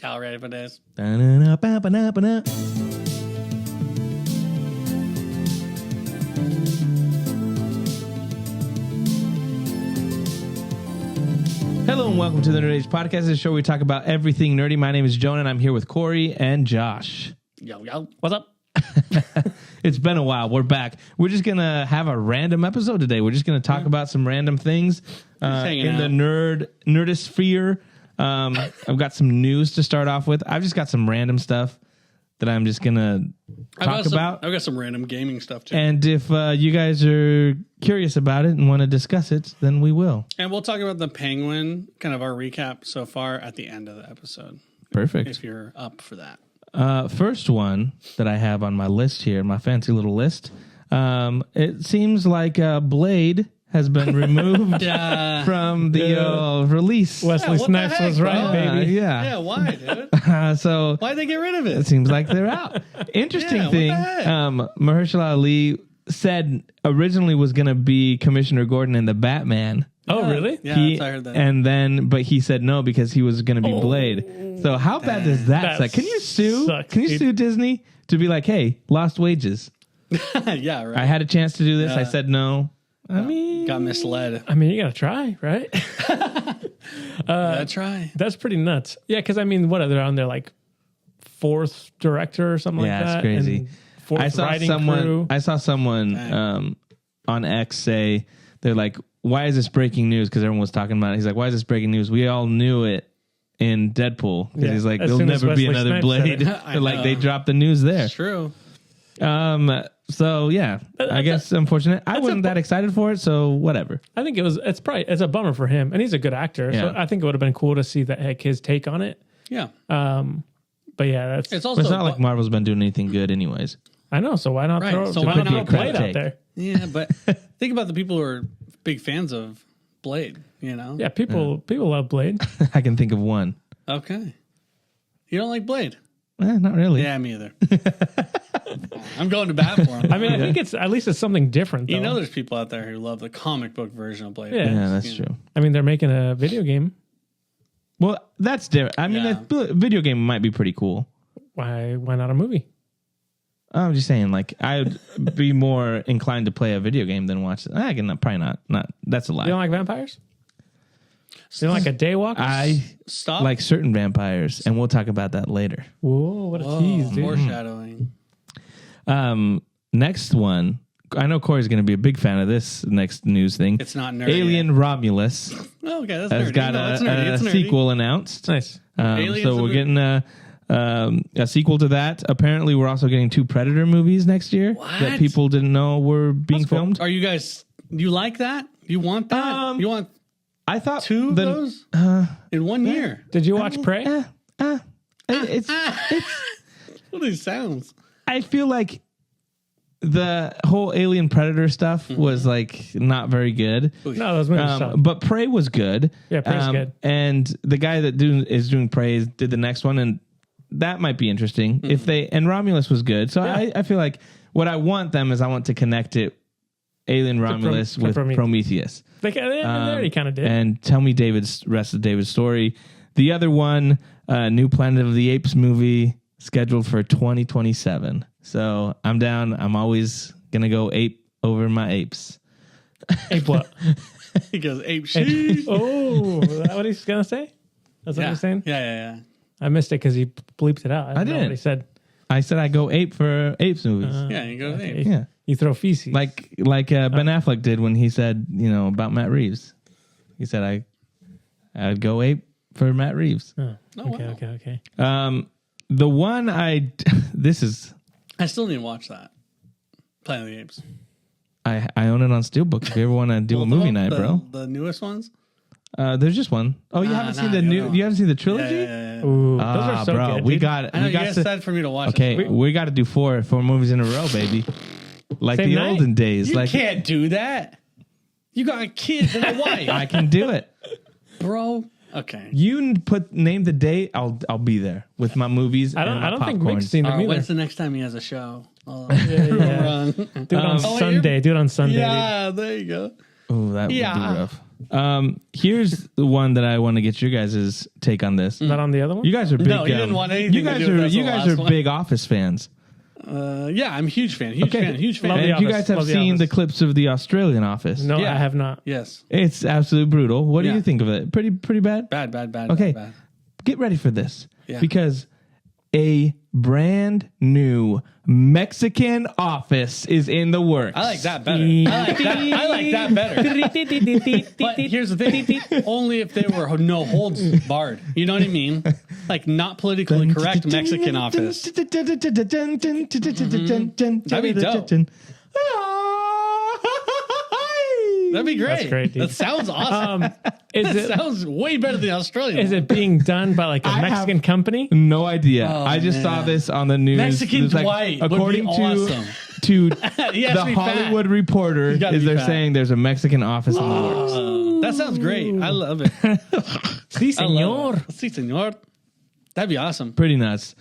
Y'all ready for this? Da-na-na-ba-ba-na-ba-na. Hello and welcome to the Nerd Age Podcast, the show where we talk about everything nerdy. My name is Jonah and I'm here with Corey and Josh. Yo, what's up? It's been a while. We're back. We're just going to have a random episode today. We're just going to talk about some random things in the nerdosphere. I've got some news to start off with. I've just got some random stuff that I'm just going to talk about. I've got some random gaming stuff too. And if you guys are curious about it and want to discuss it, then we will. And we'll talk about the Penguin, kind of our recap so far at the end of the episode. Perfect. If you're up for that. First one that I have on my list here, my fancy little list. It seems like Blade has been removed from the release. Wesley Snipes was right, baby. Yeah, why, dude? So Why'd they get rid of it it? seems like they're out. Interesting what thing, the heck? Mahershala Ali said originally was going to be Commissioner Gordon in the Batman. Oh, really? Yeah, I heard that. And then, but he said no because he was going to be Blade. So how bad does that suck? Can you sue? Sucks, Can you dude. sue Disney to be like, hey, lost wages? Yeah, right. I had a chance to do this. I Yeah. said no. I mean, Got misled. I mean, you gotta try, right? Gotta try. That's pretty nuts. Yeah, because I mean, what are they on their like fourth director or something Yeah, like it's that? crazy. And fourth writing crew. I saw someone on X say they're like, "Why is this breaking news?" Because everyone was talking about it. He's like, "Why is this breaking news? We all knew it in Deadpool." Because Yeah, he's like, as "There'll soon as never be Wesley another Snipes said Blade." it. I Like they know. dropped the news there. It's true. So yeah, I guess unfortunate. I wasn't that excited for it, so whatever. I think it's a bummer for him, and he's a good actor. So Yeah. I think it would have been cool to see that his take on it. Yeah. But yeah, that's It's But also it's not like Marvel's been doing anything good, anyways. I know. So why not Right, throw? so why why not not throw be a Blade take? out there? Yeah, but think about the people who are big fans of Blade, you know? Yeah, people love Blade. I can think of one. Okay. You don't like Blade? Not really. Yeah, me either. I'm going to bat for him. I mean, I think it's at least it's something different. Though. You know, there's people out there who love the comic book version of Blade. Yeah. Yeah, that's You know. true. I mean, they're making a video game. Well, that's different. I mean, Yeah. a video game might be pretty cool. Why not a movie? I'm just saying, like, I'd be more inclined to play a video game than watch it. I can probably not. That's a lie. You don't like vampires? You don't like a daywalker? I Stop. like certain vampires, and we'll talk about that later. Whoa, what a Whoa, tease, dude. foreshadowing. Next one, I know Corey's going to be a big fan of this next news thing. It's not nerdy. Alien Romulus Oh, okay, that's has nerdy. got No, it's a nerdy. It's nerdy. sequel announced. Nice. Aliens So are we're good. getting a sequel to that. Apparently, we're also getting 2 Predator movies next year that What? people didn't know were being filmed. Are you guys? You like that? You want that? You want I thought 2 of those in 1 year? Did you watch Prey? It's What are these sounds? I feel like the whole Alien Predator stuff was like not very good. No, those movies suck. But Prey was good. Yeah, Prey's good. And the guy that is doing Prey did the next one, and that might be interesting. If they and Romulus was good, so I feel like what I want them is I want to connect it Alien Romulus to with Prometheus. Prometheus. They already kind of did. And tell me rest of David's story. The other one, new Planet of the Apes movie scheduled for 2027. So I'm down. I'm always gonna go ape over my apes. Ape what? He goes ape shit. Oh, is that what he's going to say? That's what Yeah. he's saying? Yeah. I missed it because he bleeped it out. I didn't know didn't. what he said. I said I go ape for apes movies. Yeah, he goes ape. Yeah, You throw feces. like Ben Affleck did when he said about Matt Reeves. He said I'd go ape for Matt Reeves. Oh, Oh, okay, wow. okay. The one this is I still need to watch that. Planet of the Apes. I own it on Steelbook. If you ever want to do a Both of movie them? night, bro. The newest ones? There's just one. Oh, you haven't seen the the new? other one. You haven't seen the Yeah, trilogy? yeah. Ooh, those are so bro, good. we dude. got I know we you got guys to, said for me to watch okay. it. We got to do four movies in a row, baby. Like Same the night? olden days. You like can't do that. You got kids and a wife. I can do it. Bro. Okay. You name the date. I'll be there with my movies. I and my don't think popcorn. Mick's seen All them right, either. when's the next time he has a show? Yeah. Run. Do it on Oh, Sunday. Do it on Sunday. dude. Yeah, there you go. Oh, that would Yeah. be rough. Here's the one that I want to get your guys' take on this. Not on the other one. You guys are big. No, you didn't want anything You guys to do with are that's you the guys last are one. big Office fans. Yeah, I'm a huge fan. Huge fan. Love And The you Office. guys have Love The seen Office. the clips of the Australian Office. No, Yeah. I have not. Yes. It's absolutely brutal. What do Yeah. you think of it? Pretty bad? Bad. Okay. Bad. Get ready for this. Yeah. Because a brand new Mexican Office is in the works. I like that better. I like that better. But here's the thing: only if they were no holds barred. You know what I mean? Like not politically correct Mexican Office. That'd be dope. That'd be great. That's great, dude. That sounds awesome. Is That it sounds way better than the Australian. is it being done by like a I Mexican company? No idea. Oh, I just saw man. this on the news. Mexican It's like, Dwight would be according awesome. to He has the to be Hollywood fat. Reporter, gotta is be they're fat. saying there's a Mexican office in the works. That sounds great. I love it. Sí, I love señor. it. Sí, señor. That'd be awesome. Pretty nuts.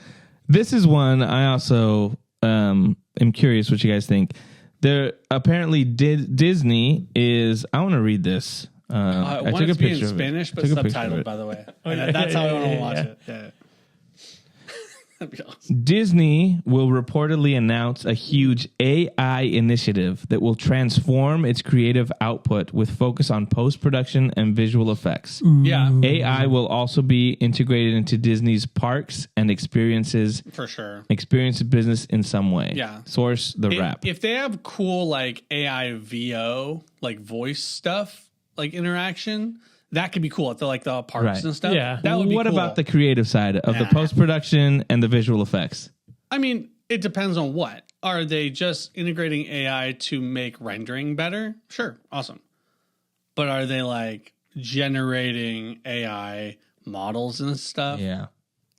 This is one I also am curious what you guys think. There apparently Disney is. I want to read this. I I want took it a to be in picture of it. Spanish, but Took a picture of subtitled, it. by the way. yeah, That's how I want to yeah, watch yeah. it. Yeah. That'd be awesome. Disney will reportedly announce a huge AI initiative that will transform its creative output with focus on post-production and visual effects. Yeah, AI will also be integrated into Disney's parks and experience for sure. business in some way. Yeah. Source the wrap. If they have cool like AI VO, like voice stuff, like interaction, that could be cool at the parks Right. and stuff. Yeah. That would be What cool. about the creative side of the Nah. post-production and the visual effects? I mean, it depends on what. Are they just integrating AI to make rendering better? Sure, awesome. But are they like generating AI models and stuff? Yeah.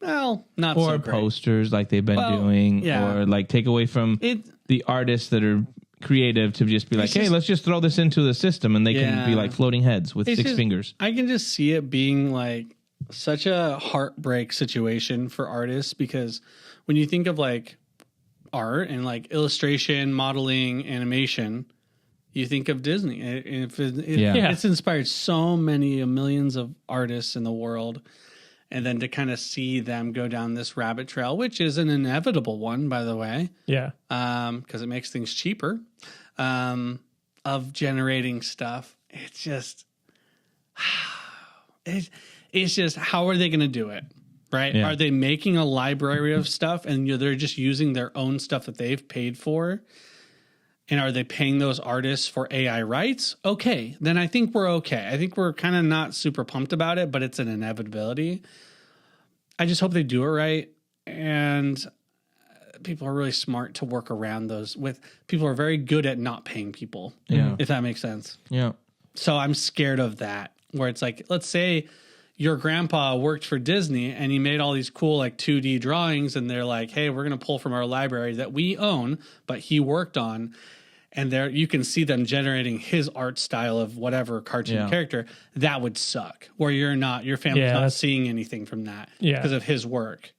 Well, not Or so great. posters like they've been Well, doing, yeah. or like take away from It the artists that are creative to just be like, It's hey, just- let's just throw this into the system and they can be Yeah. like floating heads with It's six just- fingers. I can just see it being like such a heartbreak situation for artists because when you think of like art and like illustration, modeling, animation, you think of Disney. Yeah. It's inspired so many millions of artists in the world. And then to kind of see them go down this rabbit trail, which is an inevitable one, by the way, Yeah. because it makes things cheaper, of generating stuff. It's just, it's just, how are they going to do it? Right? Yeah. Are they making a library of stuff and they're just using their own stuff that they've paid for? And are they paying those artists for AI rights? Okay, then I think we're okay. I think we're kind of not super pumped about it, but it's an inevitability. I just hope they do it right. And people are really smart to work around those people are very good at not paying people. Yeah. If that makes sense. Yeah. So I'm scared of that, where it's like, let's say your grandpa worked for Disney and he made all these cool like 2D drawings and they're like, hey, we're going to pull from our library that we own, but he worked on. And there you can see them generating his art style of whatever cartoon character. That would suck, where your family's not that's- seeing anything from that Yeah. because of his work.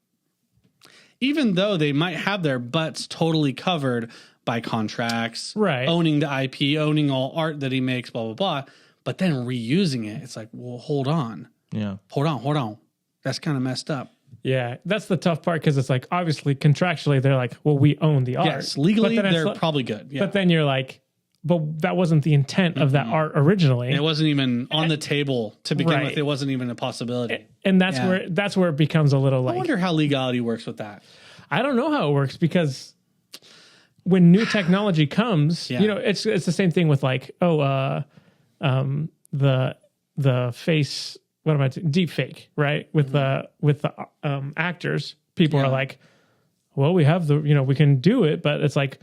Even though they might have their butts totally covered by contracts, Right. owning the IP, owning all art that he makes, blah, blah, blah. But then reusing it, it's like, well, hold on. Yeah. Hold on. That's kind of messed up. Yeah. That's the tough part because it's like, obviously, contractually, they're like, well, we own the art. Yes, legally, But then it's they're like- probably good. Yeah. But then you're like, but that wasn't the intent of that art originally. It wasn't even on the table to begin Right. with. It wasn't even a possibility. And that's Yeah. where it becomes a little I like, wonder how legality works with that. I don't know how it works because when new technology comes, Yeah. you know, it's the same thing with like, the face, what am I doing? Deep fake, right? With the actors, people Yeah. are like, well, we have we can do it, but it's like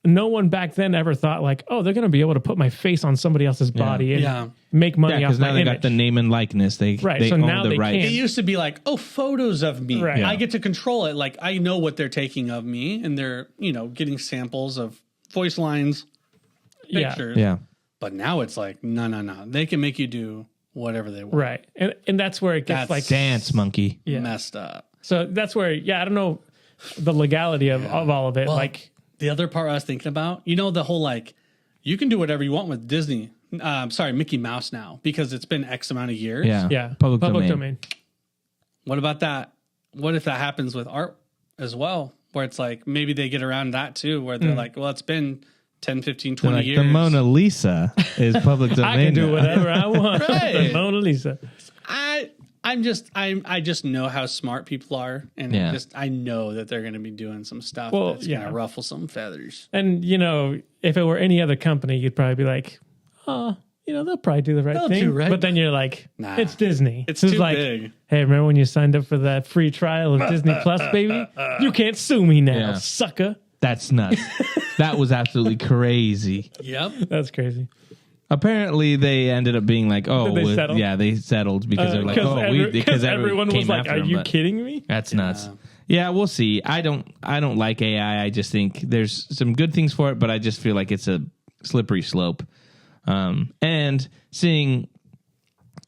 no one back then ever thought like, oh, they're going to be able to put my face on somebody else's body and Yeah. make money Yeah, off because my now they image. got the name and likeness. They Right, they so own now the they rights. can't. It used to be like, oh, photos of me. Right. I Yeah. get to control it. Like I know what they're taking of me, and they're getting samples of voice lines, Yeah. pictures. Yeah. But now it's like, no. They can make you do whatever they want. Right. And that's where it gets That's like Dance monkey. Yeah. Messed up. So that's where, I don't know the legality of all of it. Well, like, the other part I was thinking about, the whole like, you can do whatever you want with Disney. sorry, Mickey Mouse now because it's been X amount of years. Yeah. Public domain. What about that? What if that happens with art as well? Where it's like maybe they get around that too, where they're like, well, it's been 10, 15, 20 Like years. the Mona Lisa is public domain. I can do now. whatever I want. Right. The Mona Lisa. I just know how smart people are, and Yeah. I know that they're going to be doing some stuff Well, that's going yeah. to ruffle some feathers. And, if it were any other company, you'd probably be like, oh, they'll probably do the right They'll thing. do right But then you're like, Nah. it's Disney. It's Who's too like, big. hey, remember when you signed up for that free trial of Disney Plus, baby? You can't sue me now, Yeah. sucker. That's nuts. That was absolutely crazy. Yep. That's crazy. Apparently, they ended up being like, "Oh, Did they settle? yeah, they settled because they're like, Because everyone was came like, after are them, you but kidding me? That's nuts." Yeah, we'll see. I don't like AI. I just think there's some good things for it, but I just feel like it's a slippery slope. And seeing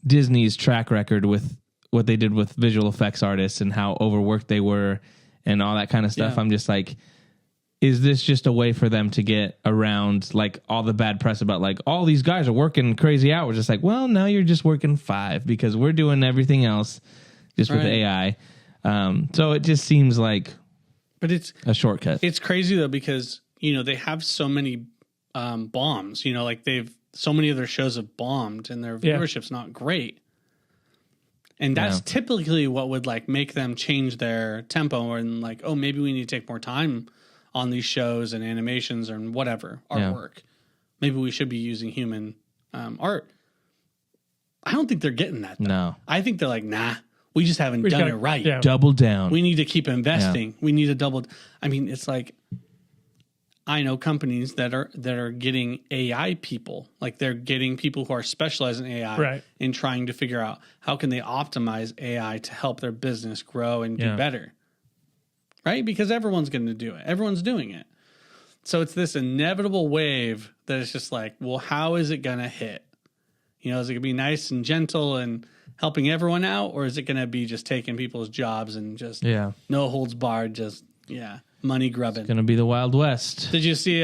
Disney's track record with what they did with visual effects artists and how overworked they were and all that kind of stuff, Yeah. I'm just like, is this just a way for them to get around like all the bad press about like all these guys are working crazy hours? It's like, well, now you're just working 5 because we're doing everything else just with Right. AI. So it just seems like But it's a shortcut. crazy though because they have so many bombs. Like so many of their shows have bombed and their Yeah. viewership's not great. And that's Yeah. typically what would like make them change their tempo and like, oh, maybe we need to take more time on these shows and animations and whatever artwork. Maybe we should be using human art. I don't think they're getting that. Though. No. I think they're like, nah, we just haven't done it right. Yeah. Double down. We need to keep investing. We need to double. I mean, it's like I know companies that are getting AI people, like they're getting people who are specialized in AI, Right. and trying to figure out how can they optimize AI to help their business grow and do Yeah. better. Right? Because everyone's going to do it. Everyone's doing it. So it's this inevitable wave that it's just like, well, how is it going to hit? Is it going to be nice and gentle and helping everyone out, or is it going to be just taking people's jobs and just Yeah. no holds barred, just money grubbing? Gonna be the Wild West. Did you see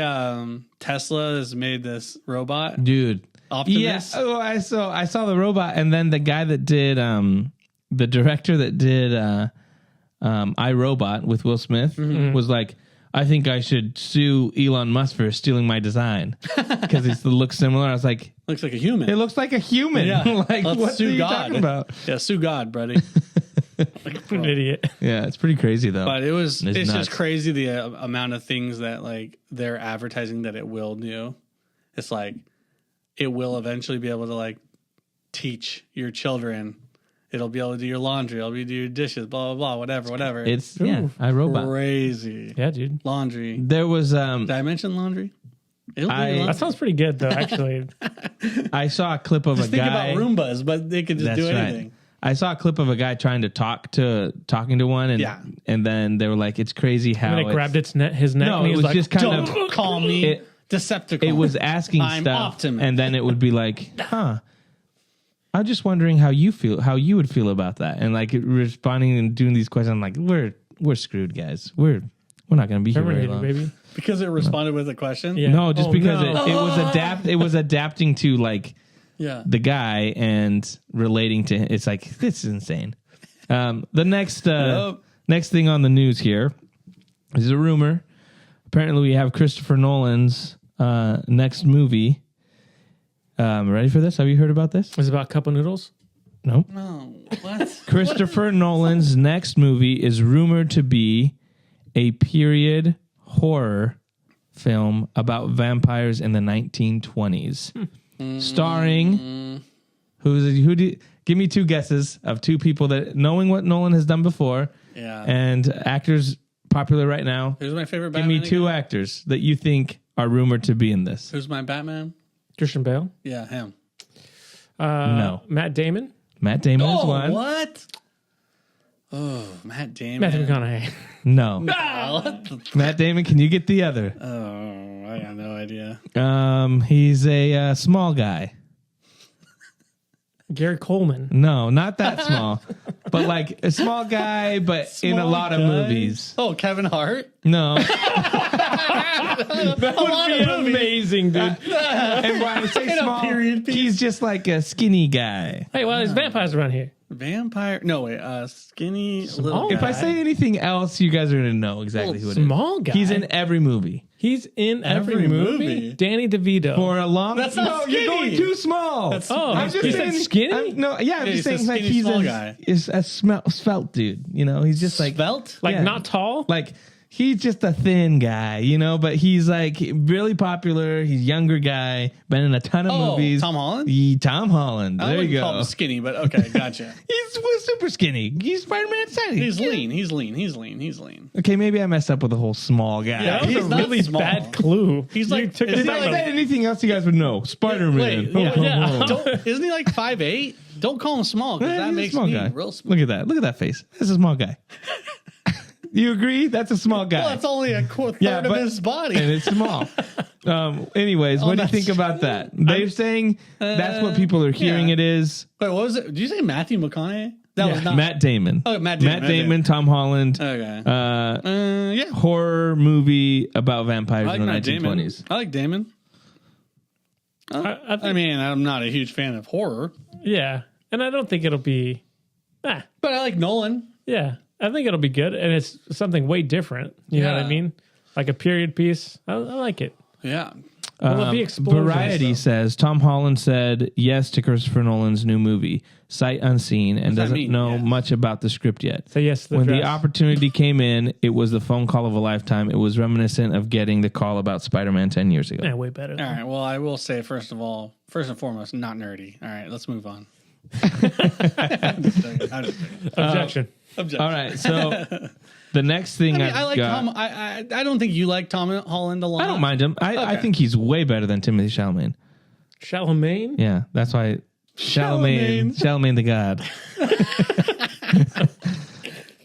Tesla has made this robot Dude. Optimus? Yeah. Oh, I saw the robot, and then the guy that did the director that did iRobot with Will Smith was like, I think I should sue Elon Musk for stealing my design because it looks similar. I was like, Looks like a human. it looks like a human. Yeah. Like, Let's what are sue you God. talking about? Yeah, sue God, buddy. An idiot. Yeah, it's pretty crazy though. But it's nuts. just crazy the amount of things that like they're advertising that it will do. It's like it will eventually be able to like teach your children. It'll be able to do your laundry. It'll be able to do your dishes. Blah blah blah. Whatever. It's Ooh. iRobot. crazy. Yeah, dude. Laundry. There was Did I mention laundry? It'll do your laundry. That sounds pretty good, though, actually. I saw a clip of Just a think guy. about Roombas, but they could just That's do right. anything. I saw a clip of a guy trying to talking to one, and Yeah. and then they were like, "It's crazy how And it grabbed his neck, No, and he it was was like, just kind Don't of call me it- Decepticon. it was asking I'm stuff, Optimus. and then it would be like, "Huh, I'm just wondering how you would feel about that," and like responding and doing these questions. I'm like, we're screwed, guys. We're not going to be here very Terminator, long. baby. Because it responded with a question. Yeah. No, just Oh, because no. it was adapting to like Yeah. the guy and relating to it's like this is insane. The next thing on the news here is a rumor. Apparently, we have Christopher Nolan's next movie. Ready for this? Have you heard about this? Is it about cup of noodles? No. No. What? Christopher Nolan's next movie is rumored to be a period horror film about vampires in the 1920s, starring give me 2 guesses of 2 people that knowing what Nolan has done before, Yeah. and actors popular right now. Who's my favorite Give Batman? me 2 actors that you think are rumored to be in this. Who's my Batman? Christian Bale? Yeah, him. No. Matt Damon? Matt Damon is one. What? Oh, Matt Damon. Matthew McConaughey. No. Matt Damon, can you get the other? Oh, I got no idea. He's a small guy. Gary Coleman. No, not that small, but like a small guy, but in a Small lot of guy? movies. Oh, Kevin Hart. No, That would be amazing, dude. And when I say In a small, period piece. he's just like a skinny guy. Hey, well, there's vampires around here. Vampire? No, wait. Skinny little If I guy. say anything else, you guys are gonna know exactly who it is. Small guy. He's in every movie. He's in every Every movie. movie. Danny DeVito. For a long That's not you're going skinny. too small. That's- Oh, I'm just he saying, said skinny? I'm Yeah, just he's a saying like skinny he's small a, guy. is a svelte dude. You know, he's just like Svelte? like yeah. not tall. like he's just a thin guy, you know, but he's like really popular. He's a younger guy, been in a ton of movies. Tom Holland? Tom Holland. I There wouldn't you call go. him skinny, but okay, gotcha. He's super skinny. He's Spider-Man size. He's lean. He's lean. He's lean. He's lean. Okay, maybe I messed up with the whole small guy. Yeah, that was he's a not really small. bad clue. He's You like- took is us he If out I of- said anything else, you guys would know. Spider-Man. Wait, yeah. Isn't he like 5'8"? Don't call him small because Yeah, that he's a makes small me guy. real small. Look at that. Look at that face. That's a small guy. You agree? That's a small guy. Well, that's only a third Yeah, of but- his body. and it's small. Anyways, what do you that's think about that? They're saying that's what people are hearing yeah. it is. Wait, what was it? Did you say Matthew McConaughey? That was not Matt Damon. Oh, Matt Damon. Matt Damon, Tom Holland. Okay. Yeah. Horror movie about vampires I like in the Matt Damon. 1920s. I like Damon. I think, I mean, I'm not a huge fan of horror, yeah, and I don't think it'll be. but I like Nolan. Yeah, I think it'll be good, and it's something way different. You know what I Yeah. mean? Like a period piece. I like it. Yeah. Will it be explosions? Variety says Tom Holland said yes to Christopher Nolan's new movie, sight unseen, and that doesn't mean? know Yes. much about the script yet. Say yes to the When the dress. opportunity came in, it was the phone call of a lifetime. It was reminiscent of getting the call about Spider-Man 10 years ago. Yeah, way better. All right. Well, I will say first and foremost, not nerdy. All right, let's move on. I'm just joking. Objection. Objection. All right, so the next thing I mean, I've I like got, Tom. I don't think you like Tom Holland a lot. I don't mind him. I Okay. think he's way better than Timothy Chalamet. Chalamet. Yeah, that's why Chalamet the God.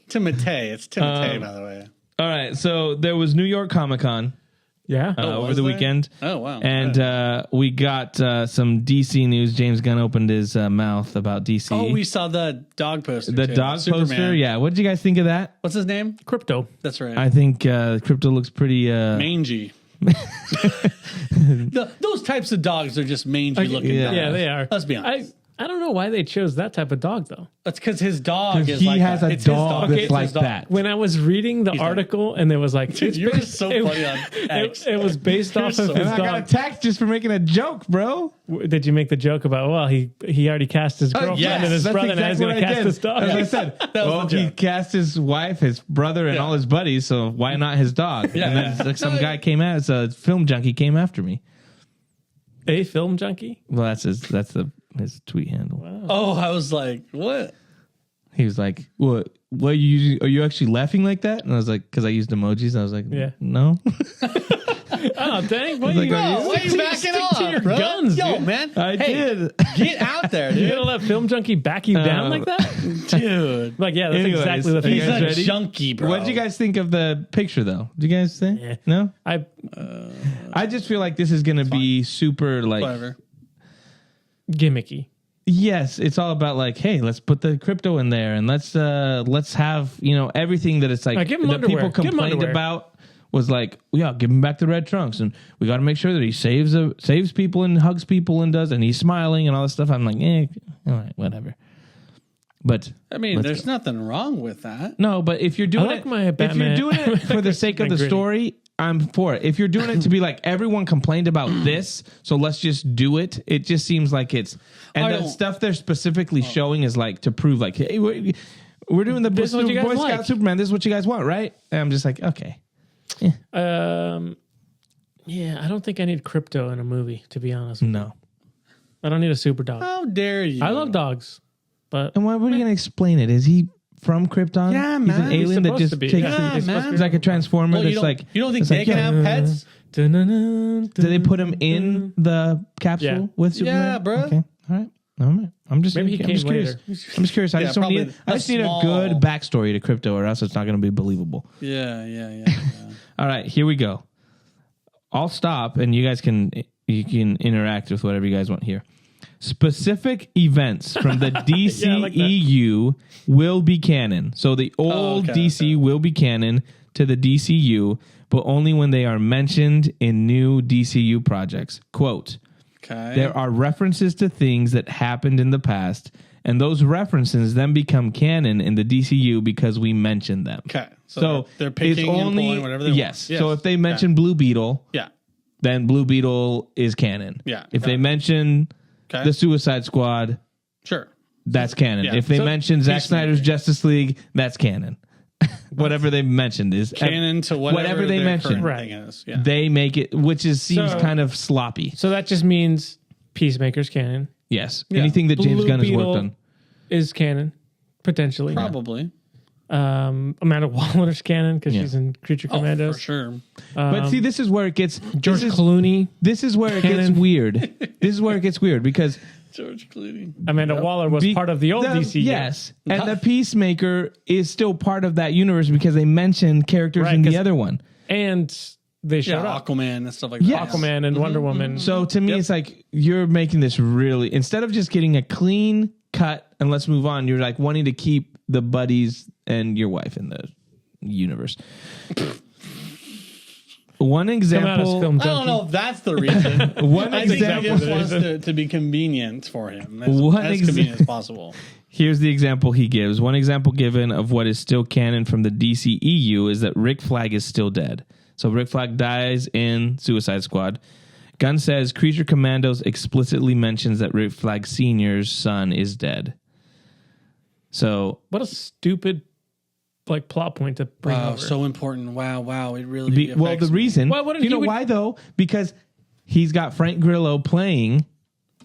Timotei. It's Timotei, by the way. All right, so there was New York Comic Con Yeah. over was the there? weekend. Oh wow. And we got some DC news. James Gunn opened his mouth about DC. oh, we saw the dog poster. the too. dog Superman. poster. Yeah, what did you guys think of that? What's his name? Crypto. That's right. I think Crypto looks pretty. Mangy. Those types of dogs are just mangy looking. yeah. dogs. Yeah, they are. Let's be honest. I don't know why they chose that type of dog though. That's because his dog is he like has that. a It's his dog dog. that's It's like his dog. that. When I was reading the like- article and it was like, Dude, it's you're based- so it- funny on X. It was based off so of his And I got a dog. text just for making a joke, bro. Did you make the joke about, well, he already cast his girlfriend yes, and his That's brother, now he's exactly going to what I cast did. his dog? As I said, was well, the he joke. cast his wife, his brother, and Yeah. all his buddies. So why not his dog? Yeah, and then yeah. like, some No, guy came out. It's a film junkie came after me. A film junkie? Well, that's his tweet handle. Oh, I was like, what? He was like, "What? What are you actually laughing like that?" And I was like, "Because I used emojis." And I was like, Yeah. no." Oh, dang. What Like, you, are you- Why are you backing stick off, to your bro? guns, Yo, dude. man. I Hey, did. Get out there, You dude. gonna let film junkie back you down like that? Dude. Like, yeah, that's Anyways, exactly the are you He's guys a ready? junkie, bro. What did you guys think of the picture, though? Did you guys think? Yeah. No. I I just feel like this is gonna be super like. Whatever. gimmicky. Yes, it's all about like, hey, let's put the crypto in there and let's have everything that it's like Give him that underwear. people Give him complained underwear. about was like, yeah, give him back the red trunks and we got to make sure that he saves people and hugs people and he's smiling and all this stuff. I'm like, all right, whatever. But I mean, let's there's nothing wrong with that. no, but if you're doing like it, my if Batman. you're doing it for the sake of the Gritty. story, I'm for it. If you're doing it to be like everyone complained about this, so let's just do it. It just seems like it's and I the don't- stuff they're specifically showing is like to prove like, hey, we're doing the This is what you guys Boy Scout like. Superman. This is what you guys want, right? And I'm just like, okay, Yeah, I don't think I need crypto in a movie, to be honest. no. I don't need a super dog. How dare you? I love dogs, but And why? What are you gonna explain it? Is he from Krypton? Yeah, he's man. an He's alien that supposed just to be. takes. Yeah, he's man. like a transformer. Well, you that's don't, like. you don't think it's they like, can yeah. have pets? Did they put him in the capsule Yeah. with Superman? Yeah, bro. Okay, all right. I'm just Maybe he I'm came just curious. later. I'm just curious. I Yeah, just don't probably need. I a just need a small- good backstory to Crypto, or else it's not going to be believable. Yeah. All right, here we go. I'll stop, and you guys can interact with whatever you guys want here. Specific events from the DCEU Yeah, I like that. will be canon. So the old okay, DC will be canon. to the DCU, but only when they are mentioned in new DCU projects. Quote, Okay. there are references to things that happened in the past, and those references then become canon in the DCU because we mentioned them. Okay. So they're picking it's and pulling whatever they yes. want. So if they mention Blue Beetle, Yeah. then Blue Beetle is canon. Yeah. If Got they it. mention Okay. the Suicide Squad, Sure. that's canon. Yeah. If they So, mention Zack Peacemaker. Snyder's Justice League, that's canon. Whatever they mentioned is Canon to whatever they their mention. current Right. thing is. Yeah. They make it, which is seems So- kind of sloppy. So that just means Peacemaker's canon Yes, Yeah. anything that James Blue Gunn has worked Beetle- on. is canon, potentially. Probably. Amanda Waller's canon because Yeah. she's in Creature Oh, Commandos. for sure. But see, this is where it gets George this is, Clooney, this is where it gets Canon. weird. This is where it gets weird because George Clooney. Amanda Waller was Be- part of the old DCU. Yes, and the Peacemaker is still part of that universe because they mentioned characters Right, in the 'cause- other one. and they showed Yeah, up. Aquaman and stuff like Yes. that. Aquaman and Wonder Woman. So to me, it's like you're making this really instead of just getting a clean cut and let's move on. You're like wanting to keep the buddies and your wife in the universe. One Come out as example. film I don't junkie. know if that's the reason. One I think he example. just wants to be convenient for him. One As exa- convenient as possible. Here's the example he gives. One example given of what is still canon from the DCEU is that Rick Flag is still dead. So Rick Flag dies in Suicide Squad. Gunn says Creature Commandos explicitly mentions that Rick Flag Sr.'s son is dead. So What a stupid plot point to bring Wow, over. so important. Wow. It really well, the affects me. reason, Why wouldn't you he know would- why though? Because he's got Frank Grillo playing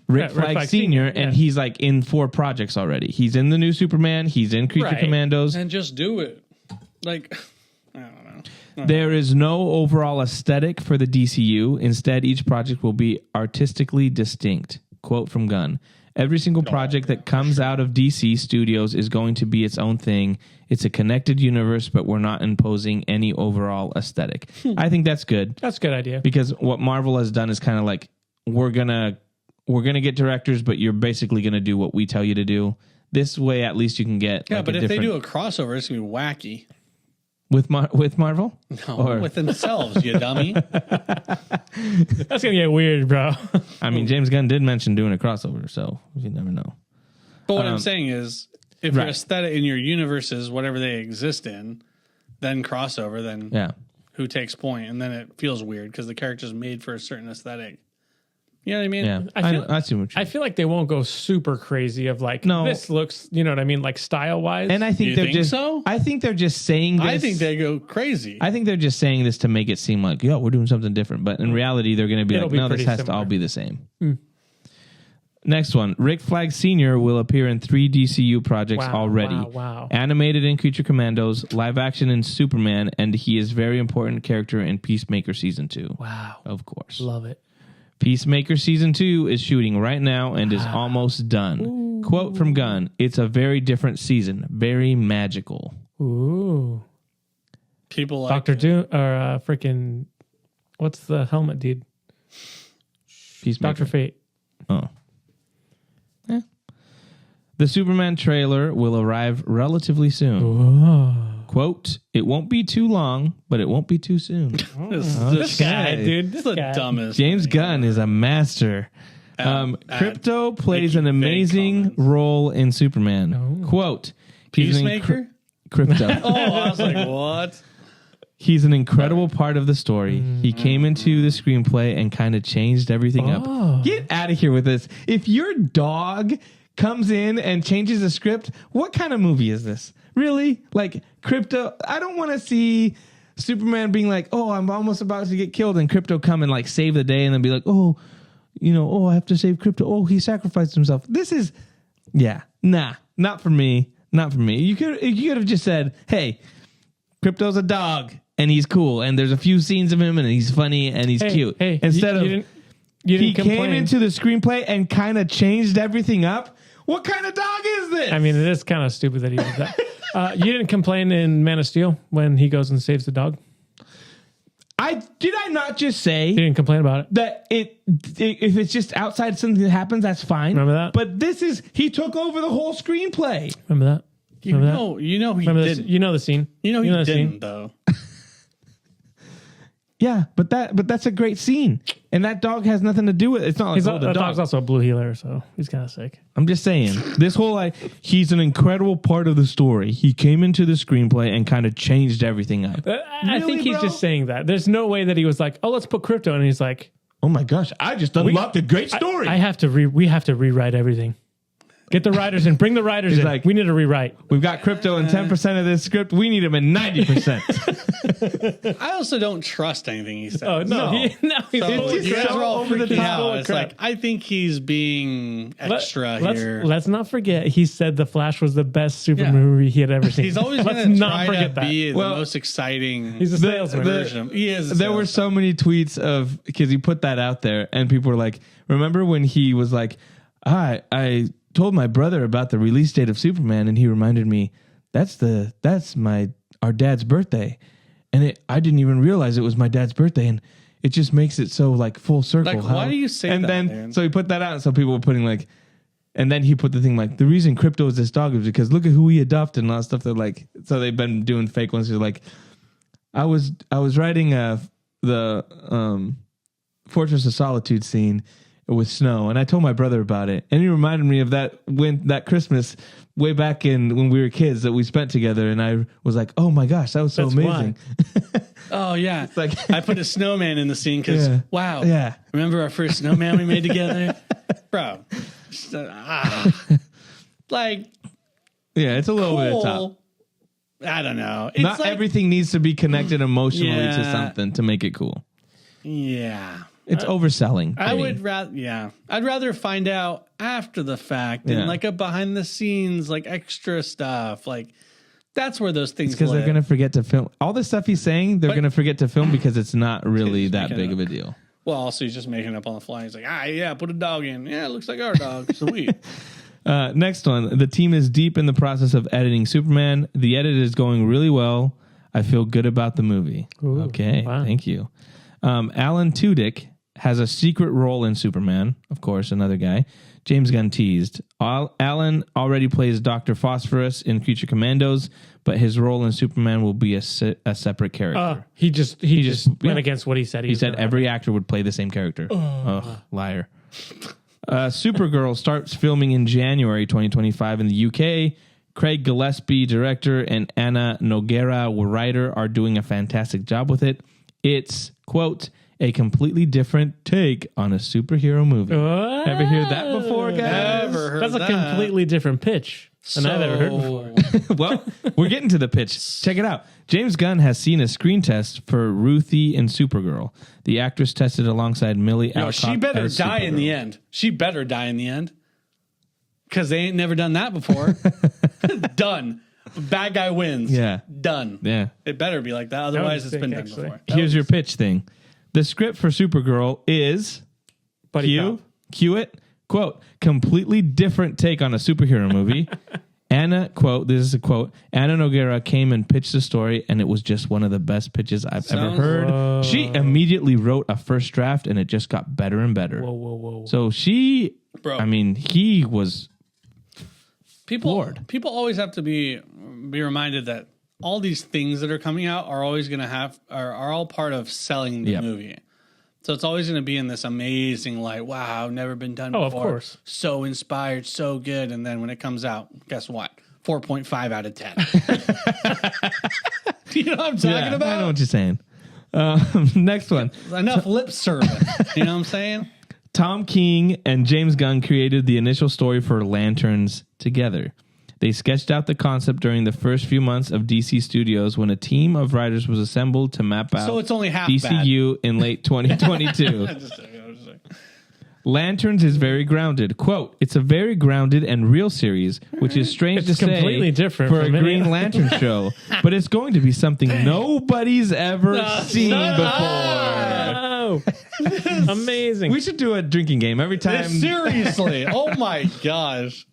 Rick Flag Flag Sr. Sr., and yeah. he's like in 4 projects already. He's in the new Superman. He's in Creature Right. Commandos. And just do it. Like, I don't know. There is no overall aesthetic for the DCU. Instead, each project will be artistically distinct. Quote from Gunn. Every single project that comes out of DC Studios is going to be its own thing. It's a connected universe, but we're not imposing any overall aesthetic. I think that's good That's a good idea. because what Marvel has done is kind of like we're gonna get directors, but you're basically gonna do what we tell you to do. This way, at least you can get Yeah, like, but a if they different- do a crossover, it's going to be wacky. with Marvel. No, Or- with themselves, you dummy. That's gonna get weird, bro. I mean, James Gunn did mention doing a crossover, so you never know. But what I'm saying is, if right. your aesthetic in your universe is whatever they exist in, then crossover, then Yeah. who takes point? And then it feels weird because the character's made for a certain aesthetic. You know what I mean? Yeah, I feel- I see what you. I feel like they won't go super crazy of like No. this looks, you know what I mean, like style wise. and I think You they're think just. so? I think they're just saying this. I think they go crazy. I think they're just saying this to make it seem like, yo, we're doing something different. But in reality, they're going to be It'll like, be no, this pretty has to similar. all be the same. Next one. Rick Flag Sr. will appear in 3 DCU projects Wow, already. wow. Animated in Creature Commandos, live action in Superman, and he is very important character in Peacemaker Season 2. Wow. Of course. Love it. Peacemaker Season 2 is shooting right now and is almost done. Quote from Gunn, it's a very different season, very magical. Ooh. People like Dr. Doom or freaking what's the helmet dude? Peacemaker. Dr. Fate. Oh. Yeah. The Superman trailer will arrive relatively soon. Oh. Quote, it won't be too long, but it won't be too soon. This guy, dude. This This is the guy. dumbest. James thing. Gunn is a master. At Crypto plays making an vague amazing comments. role in Superman. Quote, he's an Peacemaker? Crypto. Oh, I was like, what? He's an incredible part of the story. He came into the screenplay and kind of changed everything Oh. up. Get out of here with this. If your dog comes in and changes the script, what kind of movie is this? Really? Like Crypto? I don't want to see Superman being like, oh, I'm almost about to get killed, and Crypto come and like save the day and then be like, oh, I have to save Crypto. Oh, he sacrificed himself. This is, not for me. Not for me. You could have just said, hey, Crypto's a dog and he's cool and there's a few scenes of him and he's funny and he's cute. Hey, Instead you of didn't he complain. came into the screenplay and kind of changed everything up. What kind of dog is this? I mean, it is kind of stupid that he did that. You didn't complain in Man of Steel when he goes and saves the dog. Did I not just say You didn't complain about it. that if it's just outside something that happens, that's fine. Remember that? But he took over the whole screenplay. Remember that? You Remember know he Remember this? didn't. You know the scene. You know he the didn't, scene? though. Yeah, but that's a great scene, and that dog has nothing to do with it. It's not like The dog's also a blue healer, so he's kind of sick. I'm just saying, this whole he's an incredible part of the story. He came into the screenplay and kind of changed everything up. I think he's just saying that. There's no way that he was like, oh, let's put crypto, and he's like, oh my gosh, I just unlocked a great story. We have to rewrite everything. Get the writers in. Bring the writers in. Like, we need to rewrite. We've got crypto in 10% of this script. We need him in 90%. I also don't trust anything he says. Oh, no. So you guys are all over the freaking top. out. It's like, I think he's being extra here. Let's not forget, he said The Flash was the best super movie he had ever seen. He's always going to try to be the most exciting. He's a salesman. version. He is. There were so many tweets of, because he put that out there, and people were like, remember when he was like, I told my brother about the release date of Superman, and he reminded me that's our dad's birthday, and I didn't even realize it was my dad's birthday, and it just makes it so like full circle. Like, why do you say and that? And then man? so he put that out, and so people were putting like, and then he put the thing like, the reason crypto is this dog is because look at who he adopted and all that stuff. That like, so they've been doing fake ones. They're like, I was writing the Fortress of Solitude scene with snow, and I told my brother about it, and he reminded me of that Christmas way back when we were kids that we spent together, and I was like, oh my gosh, that was so amazing. Oh yeah, it's like I put a snowman in the scene because wow, yeah, remember our first snowman we made together, bro? Like, yeah, it's a little bit of top. I don't know. It's Not like, everything needs to be connected emotionally to something to make it cool. Yeah. It's overselling. I'd rather find out after the fact and like a behind the scenes, like extra stuff. Like that's where those things. Because they're gonna forget to film all the stuff he's saying. They're gonna forget to film because it's not really that big of a deal. Well, also he's just making it up on the fly. He's like, put a dog in. Yeah, it looks like our dog. Sweet. Next one. The team is deep in the process of editing Superman. The edit is going really well. I feel good about the movie. Ooh, okay, wow. Thank you. Alan Tudyk has a secret role in Superman, of course, another guy. James Gunn teased. Alan already plays Dr. Phosphorus in Future Commandos, but his role in Superman will be a separate character. He just went against what he said. He said every actor would play the same character. Liar. Supergirl starts filming in January 2025 in the UK. Craig Gillespie, director, and Anna Noguera, writer, are doing a fantastic job with it. It's, quote, a completely different take on a superhero movie. Ever hear that before, guys? Never heard That's a completely different pitch than I've ever heard before. Well, we're getting to the pitch. Check it out. James Gunn has seen a screen test for Ruthie in Supergirl. The actress tested alongside Millie Alcock. She better as die in Supergirl. the end. She better die in the end. Because they ain't never done that before. Done. Bad guy wins. Yeah. Done. Yeah. It better be like that. Otherwise, it's been done before. Here's your pitch thing. The script for Supergirl is cue it, quote, completely different take on a superhero movie. Anna, quote, this is a quote, Anna Noguera came and pitched the story, and it was just one of the best pitches I've ever heard. Whoa. She immediately wrote a first draft, and it just got better and better. Whoa. So he was floored. People always have to be reminded that all these things that are coming out are always going to are all part of selling the movie. So it's always going to be in this amazing light. Wow, never been done before. Of course. So inspired, so good. And then when it comes out, guess what? 4.5 out of 10. Do you know what I'm talking about? I know what you're saying. Next one. Enough lip service. You know what I'm saying? Tom King and James Gunn created the initial story for Lanterns together. They sketched out the concept during the first few months of DC Studios when a team of writers was assembled to map out So it's only half DCU in late 2022. I'm just saying. Lanterns is very grounded. Quote, it's a very grounded and real series, which is strange to say completely different for a from any Green other. Lantern show, but it's going to be something nobody's ever seen before. Oh, amazing. We should do a drinking game every time. Seriously. Oh my gosh.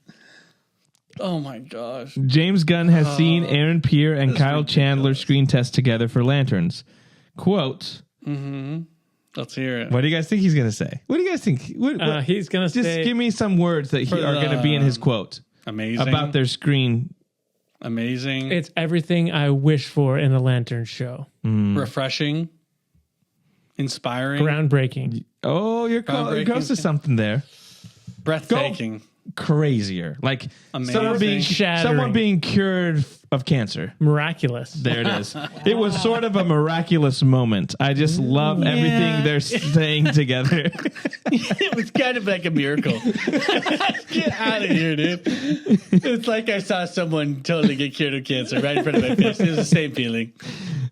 Oh my gosh. James Gunn has seen Aaron Pierre and Kyle ridiculous. Chandler screen test together for Lanterns. Quote, Let's hear it. what do you guys think he's going to say? What do you guys think? He's going to Just say... give me some words that are going to be in his quote Amazing. about their screen. Amazing. It's everything I wish for in a Lantern show. Refreshing. inspiring, Groundbreaking. Oh, you're Groundbreaking. close to something there. breathtaking. Crazier, like Amazing. someone being cured of cancer. Miraculous. There it is. It was sort of a miraculous moment. I just love everything they're saying together. It was kind of like a miracle. Get out of here, dude. It's like I saw someone totally get cured of cancer right in front of my face. It was the same feeling.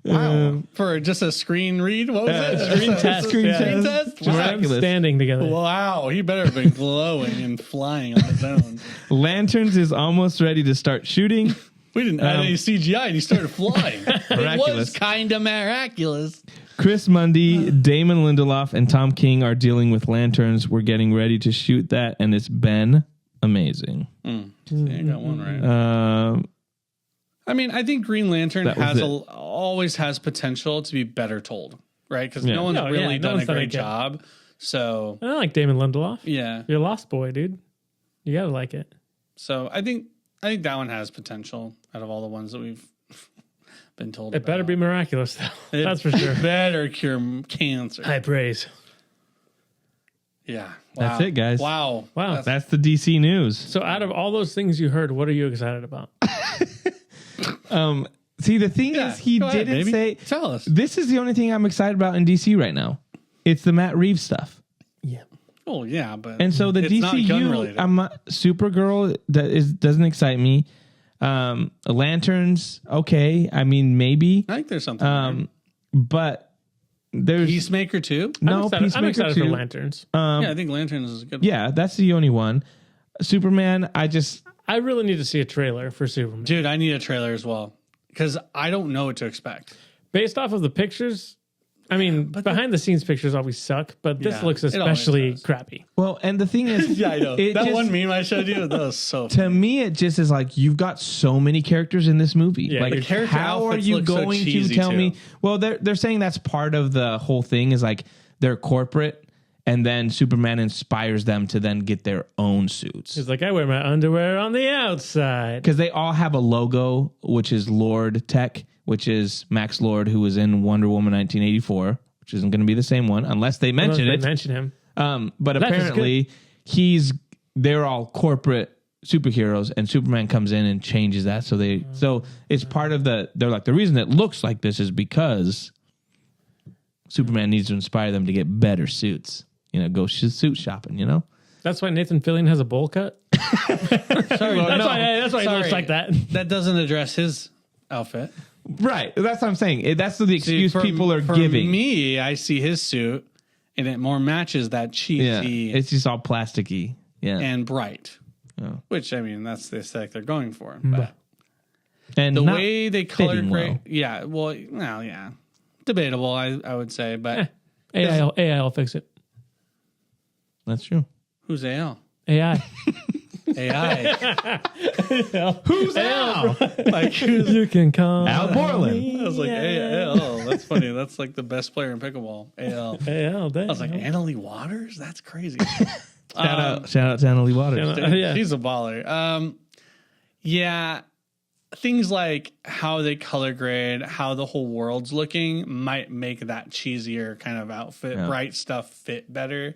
Wow. For just a screen read? What was it? Screen test. Screen Yeah. test. Just Miraculous. standing together. Wow. He better have been glowing and flying on his own. Lanterns is almost ready to start shooting. We didn't add any CGI and he started flying. It was Miraculous. kind of miraculous. Chris Mundy, Damon Lindelof, and Tom King are dealing with lanterns. We're getting ready to shoot that, and it's been amazing. Yeah, you got one right. I mean, I think Green Lantern That was has it. always has potential to be better told, right? Because no one's No, really yeah, no done one's a done great it good. job. So I like Damon Lindelof. yeah, You're a Lost Boy, dude. You gotta like it. so I think that one has potential out of all the ones that we've been told. It better be miraculous, though. It That's for sure. Better cure cancer. High praise. Yeah, That's wow. it, guys. Wow, Wow. That's the DC news. So, out of all those things you heard, what are you excited about? See, the thing Yeah, is, he go ahead, didn't baby. say. Tell us. This is the only thing I'm excited about in DC right now. It's the Matt Reeves stuff. Yeah. Oh yeah, but And so the it's not gun DCU, related. Supergirl doesn't excite me. Lanterns, okay. I mean, maybe. I think there's something. there. But there's Peacemaker too. no I'm Peacemaker excited 2. for Lanterns. Yeah, I think Lanterns is a good. Yeah, that's the only one. Superman, I really need to see a trailer for Superman. Dude, I need a trailer as well because I don't know what to expect. Based off of the pictures, I mean, behind the scenes pictures always suck, but this Yeah, looks it always especially does. crappy. well, and the thing is, Yeah, I know. it That just- one meme I showed you, that was so to me, it just is like you've got so many characters in this movie. Yeah, like, the character how are outfits you look so going to cheesy, tell too. me? Well, they're saying that's part of the whole thing is like they're corporate, and then Superman inspires them to then get their own suits It's like, I wear my underwear on the outside. because they all have a logo, which is Lord Tech, which is Max Lord, who was in Wonder Woman 1984, which isn't going to be the same one unless they mention They it. mention him. But That is apparently, they're all corporate superheroes, and Superman comes in and changes that. So it's part of they're like, the reason it looks like this is because Superman needs to inspire them to get better suits. Go suit shopping. That's why Nathan Fillion has a bowl cut. Sorry, That's why he looks like that. That doesn't address his outfit. Right. That's what I'm saying. That's the excuse For- people are for giving. me, I see his suit, and it more matches that Yeah. cheesy It's just all plasticky. Yeah. and bright. Oh. Which I mean, that's the aesthetic they're going for. But And the not way they color fitting grade, well. yeah, well, yeah, debatable. I would say, but AI will fix it. That's true. who's AL? AI. AI. Who's Al? Like who's? You can call Al Borland. I was like AL. That's funny. That's like the best player in pickleball. AL. AL. I was like Annalie Waters. That's crazy. Shout out to Annalie Waters. Dude, Yeah. she's a baller. Yeah, things like how they color grade, how the whole world's looking might make that cheesier kind of outfit, bright stuff fit better.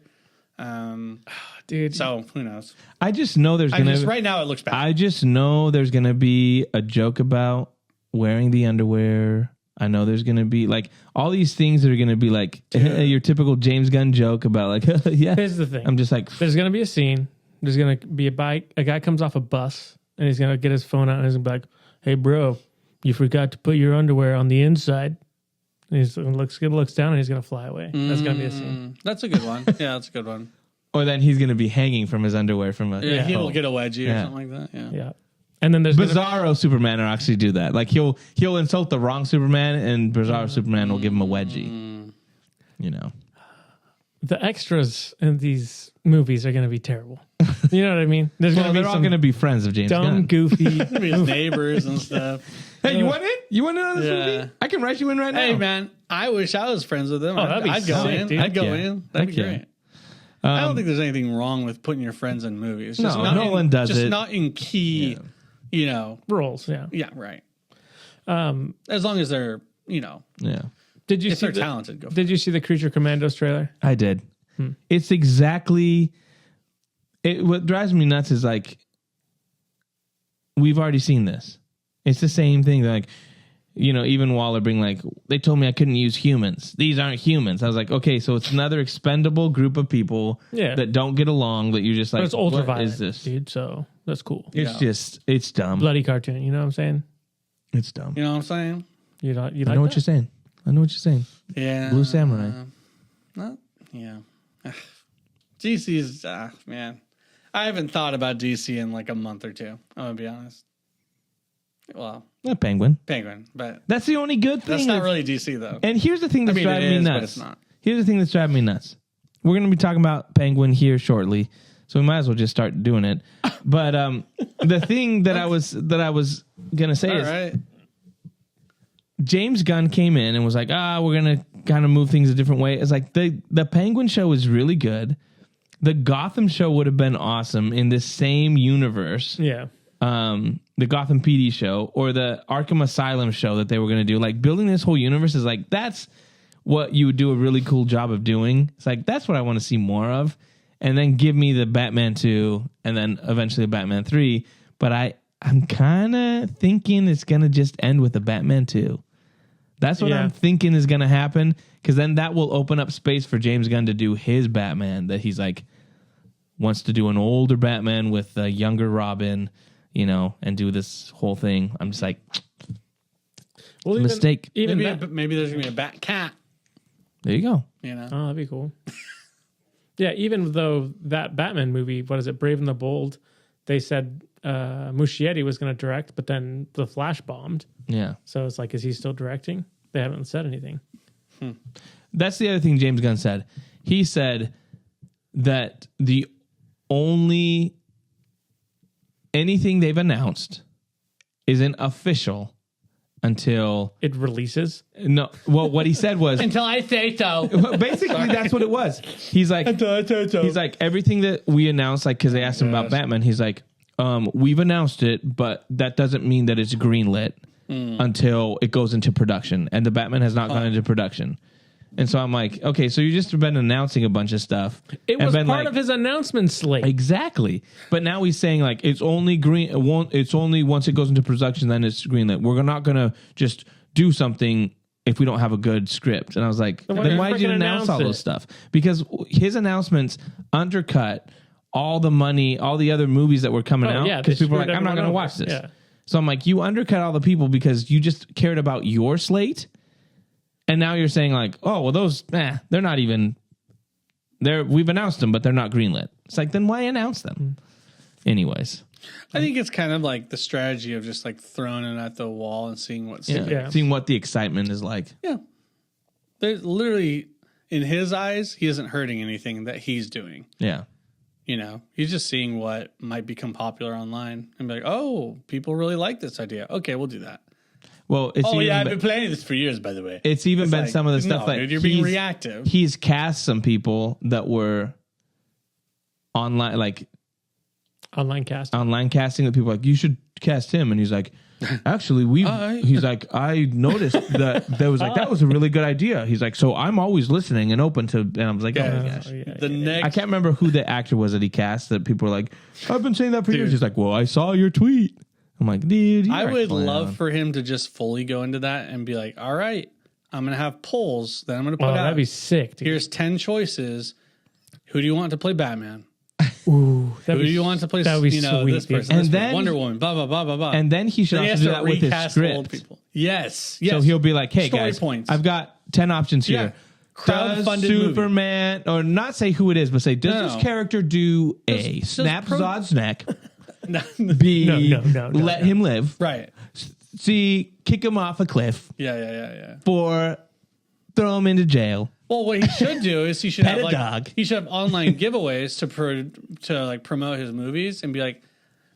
Dude. So who knows? I just know there's gonna Right now it looks bad. I just know there's gonna be a joke about wearing the underwear. I know there's gonna be like all these things that are gonna be like your typical James Gunn joke about like yeah. Here's the thing. I'm just like There's going to be a scene. There's going to be a bike. A guy comes off a bus and he's going to get his phone out and he's going to be like, hey, bro, you forgot to put your underwear on the inside. And he's looks down and he's going to fly away. That's going to be a scene. That's a good one. Yeah, that's a good one. or then he's gonna be hanging from his underwear from a Yeah, he'll pole. get a wedgie or Yeah. something like that. Yeah. Yeah. And then there's gonna Bizarro Superman will actually do that. Like he'll insult the wrong Superman, and Bizarro Superman will give him a wedgie. You know, the extras in these movies are going to be terrible. You know what I mean? There's well, going to they're be all some going to be friends of James dumb, Gunn. goofy. I mean, his neighbors and stuff. Hey, you want in? You want in on this Yeah. movie? I can write you in right now. Hey, man, I wish I was friends with them. that'd be I'd go sick, in. dude. I'd go Heck yeah. in. That'd be Heck yeah. great. I don't think there's anything wrong with putting your friends in movies. Just No, not Nolan in, does just it. not in key, you know. roles. Yeah. Yeah, right. Um, As long as they're, you know, Yeah. Did you if see they're talented, go for Did you see the Creature Commandos trailer? I did. It's exactly what drives me nuts is like we've already seen this. It's the same thing. Like, you know, even Waller being like, they told me I couldn't use humans. These aren't humans. I was like, okay, so it's another expendable group of people that don't get along. That you're just like, But it's ultraviolet, what is this? dude? So that's cool. It's dumb. Bloody cartoon. You know what I'm saying? It's dumb. You know what I'm saying? You like I know what you're saying. I know what you're saying. Yeah. Blue Samurai. Yeah. DC's, man. I haven't thought about DC in like a month or two. I'm going to be honest. Well, Penguin. Penguin, but That's the only good thing. that's not really DC though. And here's the thing that's driving me but nuts. it's not. Here's the thing that's driving me nuts. We're going to be talking about Penguin here shortly, so we might as well just start doing it. But the thing that I was going to say All is right. James Gunn came in and was like, we're going to kind of move things a different way. It's like the Penguin show is really good. The Gotham show would have been awesome in this same universe. Yeah. The Gotham PD show or the Arkham Asylum show that they were going to do. Like building this whole universe is like, that's what you would do a really cool job of doing. It's like, that's what I want to see more of. And then give me the Batman 2 and then eventually Batman 3. But I'm kind of thinking it's going to just end with the Batman 2. That's what I'm thinking is going to happen. Because then that will open up space for James Gunn to do his Batman that he's like, wants to do an older Batman with a younger Robin, you know, and do this whole thing. I'm just like, mistake. Maybe there's going to be a Bat Cat. There you go. You know? Oh, that'd be cool. Yeah, even though that Batman movie, what is it, Brave and the Bold, they said Muschietti was going to direct, but then The Flash bombed. Yeah. So it's like, is he still directing? They haven't said anything. That's the other thing James Gunn said. He said that the only anything they've announced isn't official until it releases. No, well, what he said was until I say so. Basically, that's what it was. He's like, he's like everything that we announced, like because they asked him about Batman. He's like, we've announced it, but that doesn't mean that it's greenlit until it goes into production, and the Batman has not gone into production. And so I'm like, okay, so you just been announcing a bunch of stuff. It was part of his announcement slate. Exactly. But now he's saying like it's only it's only once it goes into production then it's greenlit. We're not going to just do something if we don't have a good script. And I was like, then why did you announce all those stuff? Because his announcements undercut all the money, all the other movies that were coming out. Because people are like, I'm not going to watch this. Yeah. So I'm like, you undercut all the people because you just cared about your slate. And now you're saying like, oh, well, those, they're not even, we've announced them, but they're not greenlit. It's like, then why announce them? Anyways. I think it's kind of like the strategy of just like throwing it at the wall and seeing what's seeing what the excitement is like. Yeah. There's literally, in his eyes, he isn't hurting anything that he's doing. Yeah. You know, he's just seeing what might become popular online and be like, oh, people really like this idea. Okay, we'll do that. Well, it's I've been playing this for years, by the way. It's even been like, some of the stuff like dude, you're being reactive. He's cast some people that were online, like online casting that people are like, you should cast him, and he's like, actually, he's like, I noticed that there was like that was a really good idea. He's like, so I'm always listening and open to, and I was like, oh my gosh. I can't remember who the actor was that he cast that people were like, I've been saying that for years. He's like, well, I saw your tweet. I'm like, dude, I would love for him to just fully go into that and be like, all right, I'm going to have polls that I'm going to put out. That'd be sick. Dude. Here's 10 choices. Who do you want to play Batman? Ooh, who do you want to play, sweet, this person? And then Wonder Woman, blah, blah, blah, blah, blah. And then he should also do that with his script. Yes. So he'll be like, hey, Story guys, points. I've got 10 options here. Crowdfunded Superman, or not say who it is, but say, does this character do A, snap Zod's neck, B, let him live, right? C, kick him off a cliff, for throw him into jail. Well, what he should do is he should Pet have a dog. He should have online giveaways to like promote his movies and be like,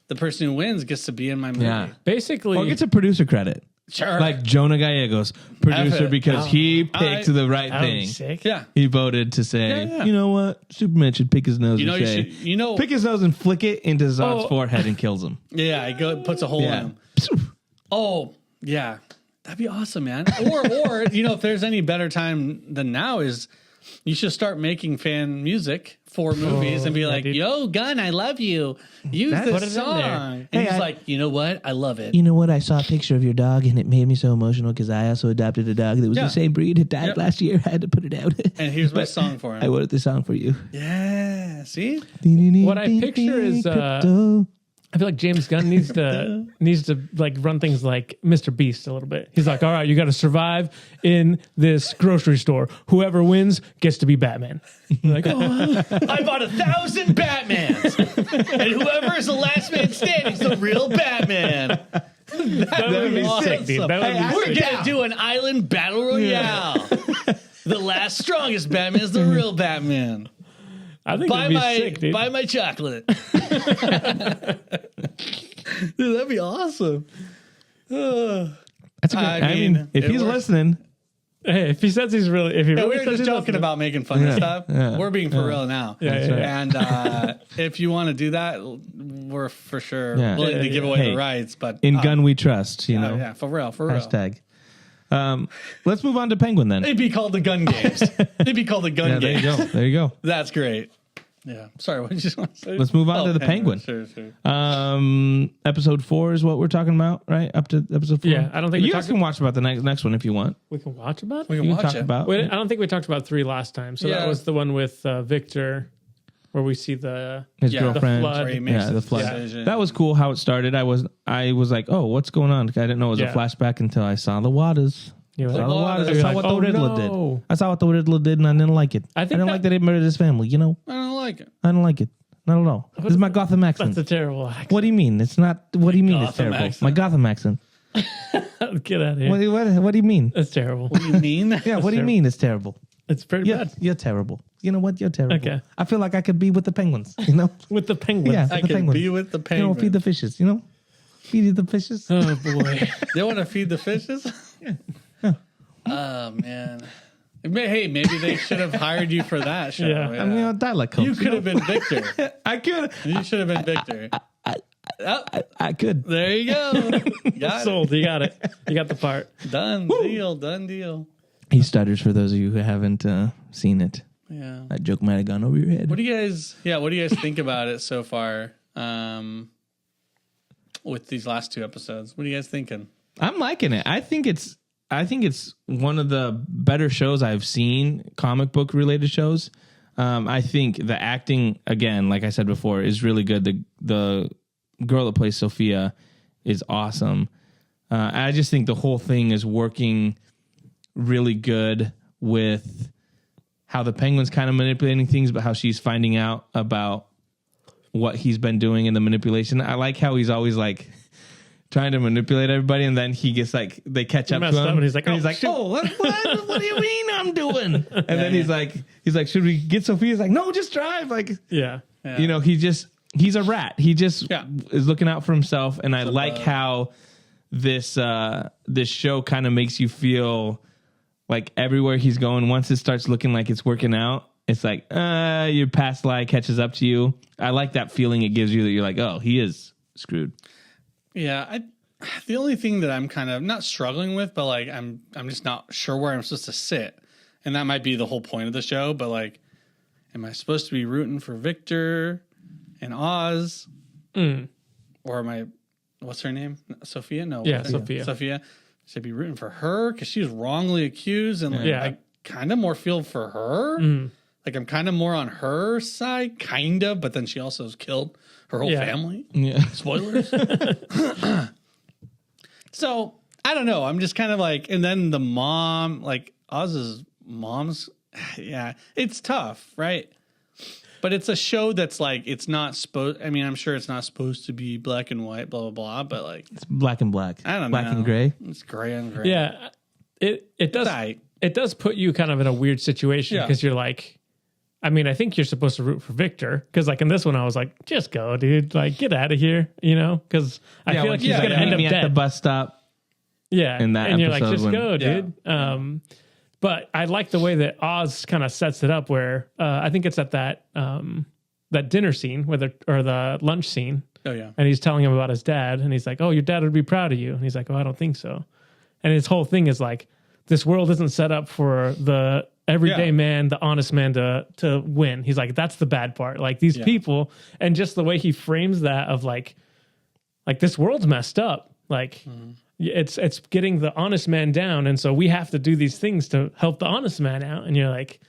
the person who wins gets to be in my movie. Yeah. Basically, or gets a producer credit. Sure. Like Jonah Gallegos, producer, because he picked the right thing. Sick. Yeah. He voted to say, you know what? Superman should pick his nose pick his nose and flick it into Zod's forehead and kills him. Yeah, he puts a hole in him. Oh, yeah. That'd be awesome, man. Or if there's any better time than now, is you should start making fan music for movies and be like, dude. "Yo, Gunn, I love you. Use Put it this in song." there. And Hey, he's like, "You know what? I love it." You know what? I saw a picture of your dog and it made me so emotional because I also adopted a dog that was Yeah. the same breed. It died Yep. last year. I had to put it out. And here's my song for I him. wrote the song for you. Yeah, see? What I picture is, Crypto. I feel like James Gunn needs to like run things like Mr. Beast a little bit. He's like, all right, you got to survive in this grocery store. Whoever wins gets to be Batman. Like, oh, I bought 1,000 Batmans, and whoever is the last man standing is the real Batman. that would be sick, dude. That would be We're sick. gonna do an island battle royale. The last strongest Batman is the real Batman. I think Buy it'd be sick, dude. my chocolate. Dude, that'd be awesome. That's a good, I I mean, mean, if it he's works. listening, Hey, if he says he's really, if he Yeah, really we were says just he's joking listening- about making fun of stuff. yeah, We're being for real now. Yeah, That's yeah, right. yeah. And if you want to do that, we're for sure Yeah. willing to give away Hey, the rights. But in Gun We Trust, you know. yeah, for real. Hashtag. Let's move on to Penguin then. They'd be called the Gun Games. They'd be called the Gun Yeah, there you Games. go. There you go. That's great. Yeah. Sorry, what did you just want to say? Let's move on to the Penguin. Sure, sure. Episode 4 is what we're talking about, right? Up to episode 4. Yeah, I don't think we you guys talked- can watch about the next one if you want. We can watch about We it. can You watch can talk it. about. Wait, I don't think we talked about 3 last time. So Yeah. that was the one with Victor, where we see the His Yeah, girlfriend. the flood. Where he makes Yeah, the his flood. decision. That was cool how it started. I was like, oh, what's going on? I didn't know it was Yeah. a flashback until I saw the waters. You know, Saw the waters. I You're saw like, what oh, the Riddler no. did. I saw what the Riddler did, and I didn't like it. I I think didn't that- like that he murdered his family. You know, I don't like it. I don't like it. Not at all. This is my Gotham accent. That's a terrible accent. What do you mean? It's not. What do you mean? It's Gotham terrible. accent. My Gotham accent. Get out of here. What do you mean? That's terrible. What do you mean? Yeah. What do you mean? It's terrible. It's pretty Yeah, bad. you're terrible. You know what? You're terrible. Okay. I feel like I could be with the penguins. You know. With the penguins. Yeah. I the can penguins. be with the You know, penguin. feed the fishes. You know, feed the fishes. Oh boy. They want to feed the fishes? Oh, man. Hey, maybe they should have hired you for that show. Yeah. I mean, dialect coach. You could have been Victor. I could. You should have been Victor. Oh, I could. there you go. Got Sold. You got it. You got the part. it. Done deal. Done deal. He stutters for those of you who haven't seen it. Yeah. That joke might have gone over your head. What do you guys? Yeah. What do you guys think about it so far? With these last 2 episodes, what are you guys thinking? I'm liking it. I think it's one of the better shows I've seen, comic book related shows. I think the acting, again, like I said before, is really good. The girl that plays Sophia is awesome. I just think the whole thing is working really good with how the Penguin's kind of manipulating things, but how she's finding out about what he's been doing in the manipulation. I like how he's always like trying to manipulate everybody, and then he gets like they catch up to messed him, up, and he's like, "Oh, shoot." "Oh, what do you mean I'm doing?" And then he's like, "Should we get Sophia?" He's like, "No, just drive." Like, Yeah. Yeah. you know, he's a rat. He just Yeah. is looking out for himself, and I like how this show kind of makes you feel like everywhere he's going, once it starts looking like it's working out, it's like your past lie catches up to you. I like that feeling it gives you that you're like, oh, he is screwed. Yeah, the only thing that I'm kind of not struggling with, but like I'm just not sure where I'm supposed to sit, and that might be the whole point of the show. But like, am I supposed to be rooting for Victor and Oz, or am I? What's her name? Sophia? No. Yeah, what's her name? Sophia. Sophia. Should I be rooting for her because she was wrongly accused, and like, Yeah. I kind of more feel for her. Like I'm kind of more on her side, kind of, but then she also has killed her whole Yeah. family. Yeah. Spoilers. So I don't know. I'm just kind of like, and then the mom, like Oz's mom's, yeah, it's tough, right? But it's a show that's like, it's not supposed, I mean, I'm sure it's not supposed to be black and white, blah, blah, blah, but like, It's black and black. I don't black know. and gray. It's gray and gray. Yeah. It does Tight. it does put you kind of in a weird situation Yeah. because you're like, I mean, I think you're supposed to root for Victor because, like, in this one, I was like, just go, dude. Like, get out of here, you know? Because I feel when like she's he's going to like, end meet up me at the dead. bus stop. Yeah. in that and you're like, episode just when- go, Yeah. dude. But I like the way that Oz kind of sets it up where I think it's at that dinner scene or the lunch scene. Oh, yeah. And he's telling him about his dad. And he's like, oh, your dad would be proud of you. And he's like, oh, I don't think so. And his whole thing is like, this world isn't set up for the everyday man, the honest man to win. He's like, that's the bad part. Like these people, and just the way he frames that of like this world's messed up. Like it's getting the honest man down. And so we have to do these things to help the honest man out. And you're like,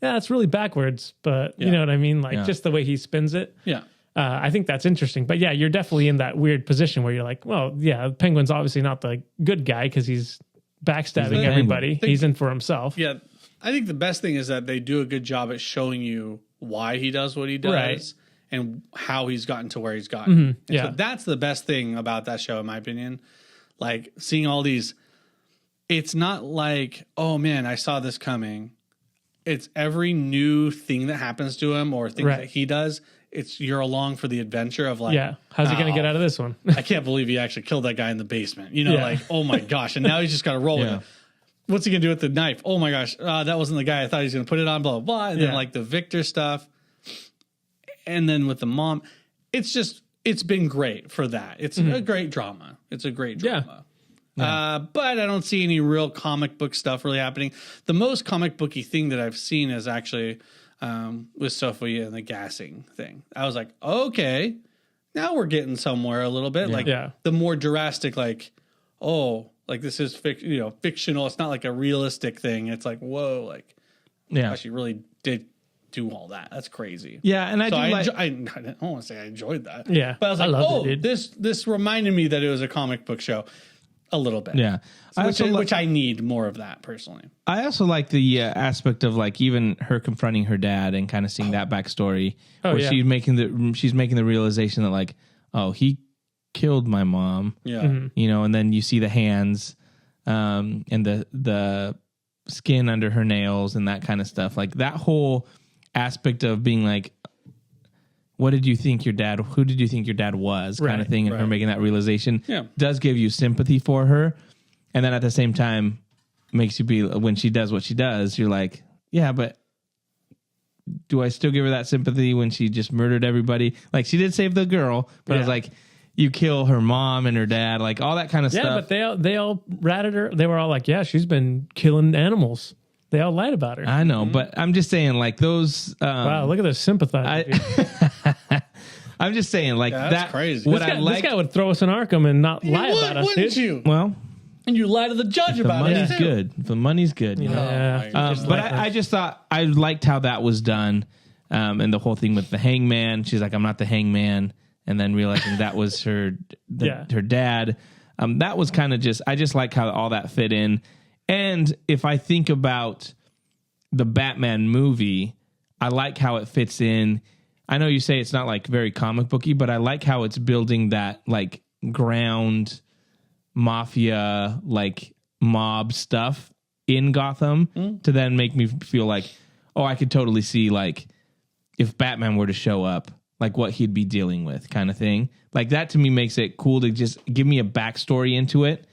yeah, it's really backwards, but you know what I mean? Like just the way he spins it. Yeah. I think that's interesting. But yeah, you're definitely in that weird position where you're like, well, yeah, Penguin's obviously not the good guy because he's backstabbing everybody. He's in for himself. Yeah. I think the best thing is that they do a good job at showing you why he does what he does and how he's gotten to where he's gotten. Yeah. So that's the best thing about that show, in my opinion. Like seeing all these, it's not like, oh man, I saw this coming. It's every new thing that happens to him or things that he does. It's you're along for the adventure of like, how's he going to get out of this one? I can't believe he actually killed that guy in the basement. You know, like, oh my gosh. And now he's just got to roll with it. What's he going to do with the knife? Oh my gosh. That wasn't the guy I thought he was going to put it on, blah, blah, blah. And then like the Victor stuff. And then with the mom, it's been great for that. It's a great drama. It's a great drama. But I don't see any real comic book stuff really happening. The most comic booky thing that I've seen is actually with Sophie and the gassing thing. I was like, okay, now we're getting somewhere a little bit. The more drastic, like, oh, like this is fictional. It's not like a realistic thing. It's like, whoa, like, she really did do all that. That's crazy. Yeah, and I don't want to say I enjoyed that. Yeah, but I was like, oh, this reminded me that it was a comic book show. A little bit. Yeah. Which I need more of that personally. I also like the aspect of like even her confronting her dad and kind of seeing that backstory where she's making the realization that like, oh, he killed my mom. Yeah. You know, and then you see the hands and the skin under her nails and that kind of stuff. Like that whole aspect of being like, who did you think your dad was kind of thing, and her making that realization does give you sympathy for her. And then at the same time makes you be, when she does what she does, you're like, yeah, but do I still give her that sympathy when she just murdered everybody? Like she did save the girl, but I was like, you kill her mom and her dad, like all that kind of stuff. Yeah, but they all ratted her. They were all like, yeah, she's been killing animals. They all lied about her. I know, but I'm just saying, like those. Wow, look at this sympathizer. I'm just saying, like that's crazy. This guy would throw us in Arkham and not lie about us, wouldn't you? Well, and you lie to the judge about it. Money's good. If the money's good, you know. But I just thought I liked how that was done, and the whole thing with the hangman. She's like, "I'm not the hangman," and then realizing that was her dad. That was kind of just. I just like how all that fit in. And if I think about the Batman movie, I like how it fits in. I know you say it's not like very comic booky, but I like how it's building that like ground mafia, like mob stuff in Gotham to then make me feel like, oh, I could totally see like if Batman were to show up, like what he'd be dealing with kind of thing. Like that to me makes it cool to just give me a backstory into it.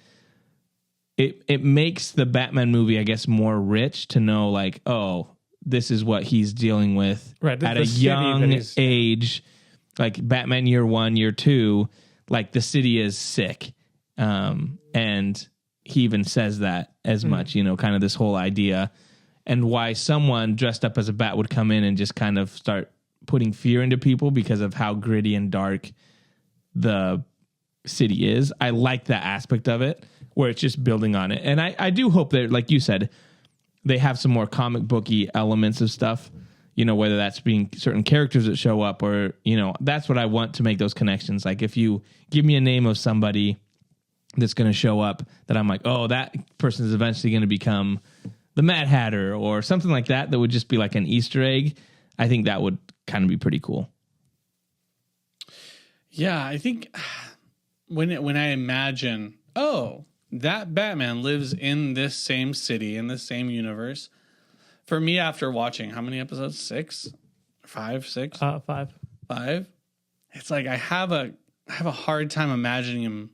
It makes the Batman movie, I guess, more rich to know, like, oh, this is what he's dealing with at a young age. Like Batman Year 1, Year 2, like the city is sick. And he even says that as much, you know, kind of this whole idea. And why someone dressed up as a bat would come in and just kind of start putting fear into people because of how gritty and dark the city is. I like that aspect of it, where it's just building on it. And I do hope that, like you said, they have some more comic booky elements of stuff, you know, whether that's being certain characters that show up or, you know, that's what I want to make those connections. Like if you give me a name of somebody that's going to show up that I'm like, oh, that person is eventually going to become the Mad Hatter or something like that, that would just be like an Easter egg. I think that would kind of be pretty cool. Yeah, I think when I imagine, oh, that Batman lives in this same city, in this same universe. For me, after watching, how many episodes? 6? 5, 6? 5. 5? It's like I have a hard time imagining him.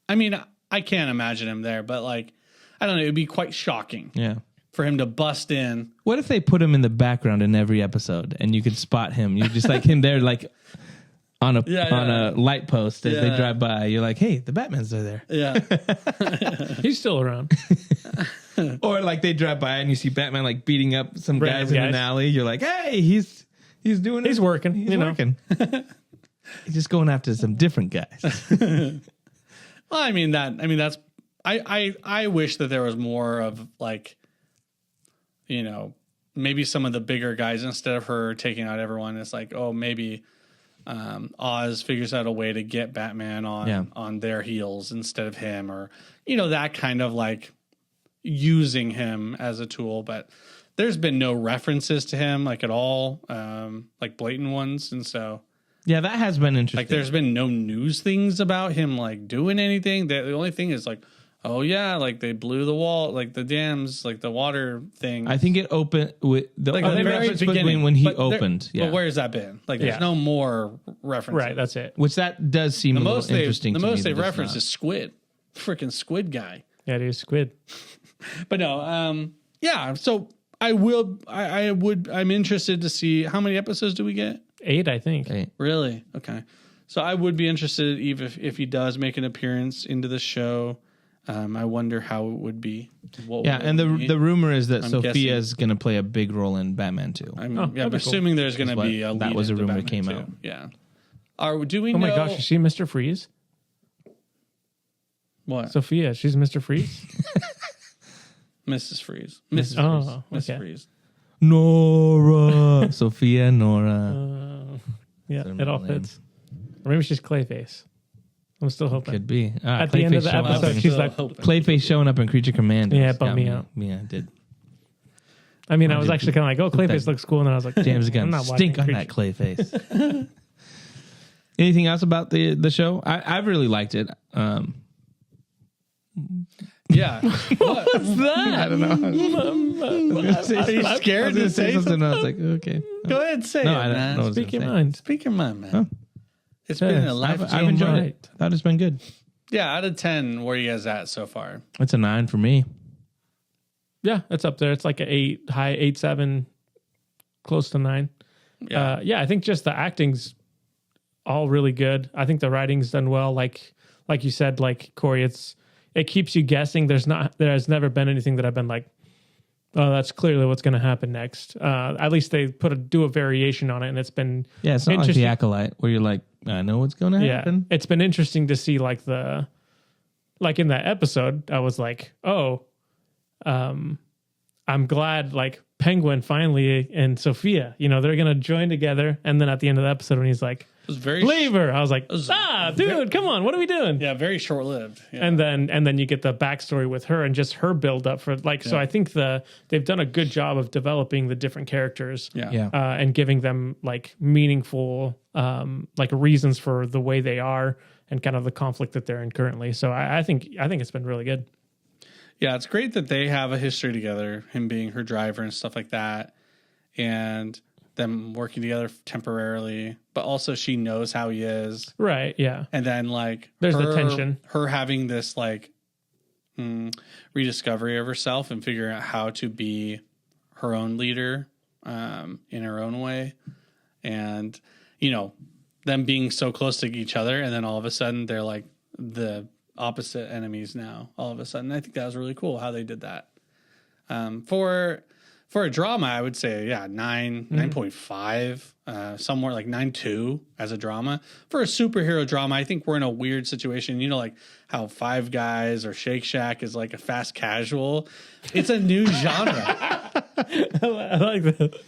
I mean, I can't imagine him there, but like, I don't know, it would be quite shocking. Yeah. For him to bust in. What if they put him in the background in every episode and you could spot him? You're just like him there, like on a light post as they Yeah. drive by. You're like, hey, the Batman's there. Yeah. He's still around. Or like they drive by and you see Batman like beating up some Random guys in an guys. alley. You're like, hey, he's doing He's it. working. He's you know. working. He's just going after some different guys. Well, that's I wish that there was more of like, maybe some of the bigger guys instead of her taking out everyone. It's like, oh, maybe Oz figures out a way to get Batman on their heels instead of him, or that kind of like using him as a tool. But there's been no references to him like at all, like blatant ones, and so. Yeah, that has been interesting. Like, there's been no news things about him, like, doing anything. The only thing is, like, oh, yeah, like, they blew the wall, like, the dams, like, the water thing. I think it opened with the like, only the very reference was beginning. when he But opened. Yeah. But where's that been? Like, Yeah. there's no more references. Right, that's it. Which that does seem The a most little interesting the to me. most that they've it's referenced not. is Squid. Freaking Squid guy. Yeah, dude, squid. But no, yeah, so I'm interested to see how many episodes do we get? 8, I think. Hey, Really? Okay. So I would be interested if he does make an appearance into the show. I wonder how it would be. What yeah, would and it be? the rumor is that I'm Sophia is going to play a big role in Batman too. I'm that'd be cool. assuming there's going to That's be a what- that lead was a into rumor that Batman came too. out. Yeah. Do we Oh know? my gosh, is she Mr. Freeze? What? Sophia, she's Mr. Freeze? Mrs. Freeze. Mrs. Oh, Freeze. Mrs. okay. Freeze. Nora, Sophia, Nora. Yeah, Their it all middle name. fits. Or maybe she's Clayface. I'm still hoping. Could be. At the end of the showing up episode, in- she's like, Clayface showing up in Creature Commandos. Yeah, it bummed got me out. Yeah, it did. I mean, I was actually kind of like, oh, Clayface that- looks cool. And then I was like, James I'm Gunn, not watching stink on that Clayface. Anything else about the show? I really liked it. Yeah. What? I don't know. Are you scared to say something? I was like, okay. Go ahead and say No, it, I don't man. know what I was Speak your gonna say. mind. Speak your mind, man. Huh? It's been a Yes. life. I've enjoyed right. it. Thought it's been good. Yeah, out of 10, where are you guys at so far? It's a 9 for me. Yeah, it's up there. It's like an 8, high 8, 7, close to 9. Yeah. Yeah, I think just the acting's all really good. I think the writing's done well. Like you said, like Corey, it keeps you guessing. There has never been anything that I've been like, oh, that's clearly what's going to happen next. At least they do a variation on it, and it's been Yeah, it's not like interesting. the Acolyte where you're like, I know what's going to happen. It's been interesting to see like in that episode, I was like, oh, I'm glad like Penguin finally and Sophia, they're gonna join together. And then at the end of the episode, when he's like, It was very leave her, I was like, was dude, come on, what are we doing? yeah, very short lived. Yeah. And then you get the backstory with her and just her build up for like. So I think they've done a good job of developing the different characters. Yeah. And giving them like meaningful like reasons for the way they are and kind of the conflict that they're in currently. So I think it's been really good. Yeah, it's great that they have a history together, him being her driver and stuff like that, and them working together temporarily, but also she knows how he is. Right. Yeah. And then like There's the tension. Her having this like rediscovery of herself and figuring out how to be her own leader in her own way. And, them being so close to each other, and then all of a sudden they're like the opposite enemies now. All of a sudden, I think that was really cool how they did that. For a drama, I would say 9.5, somewhere like 9.2 as a drama. For a superhero drama, I think we're in a weird situation. Like how Five Guys or Shake Shack is like a fast casual. It's a new genre. I like that.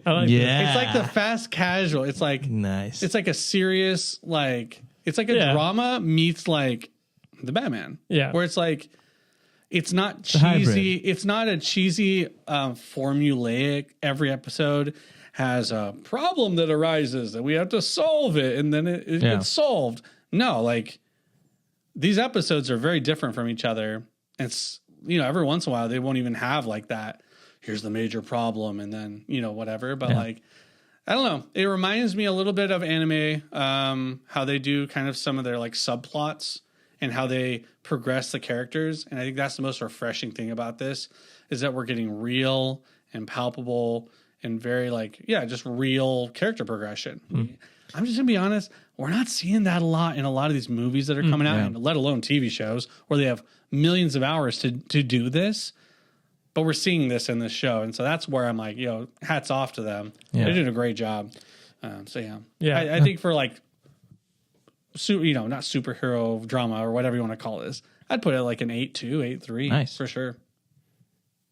I like that. Yeah. It's like the fast casual. It's like Nice. it's like a serious it's like a Yeah. drama meets like the Batman. Yeah. Where it's like it's not a hybrid. cheesy. It's not a cheesy formulaic. Every episode has a problem that arises that we have to solve it, and then it Yeah. gets solved. No, like these episodes are very different from each other. It's every once in a while they won't even have like that. Here's the major problem, and then whatever. But like I don't know. It reminds me a little bit of anime, how they do kind of some of their like subplots and how they progress the characters. And I think that's the most refreshing thing about this is that we're getting real and palpable and very just real character progression. I'm just gonna be honest. we're not seeing that a lot in a lot of these movies that are coming out, and let alone TV shows where they have millions of hours to do this. But we're seeing this in this show, and so that's where I'm like, hats off to them. Yeah. They did a great job. Yeah. I think for like, not superhero drama or whatever you want to call this, I'd put it like an 8.2, 8.3, Nice for sure.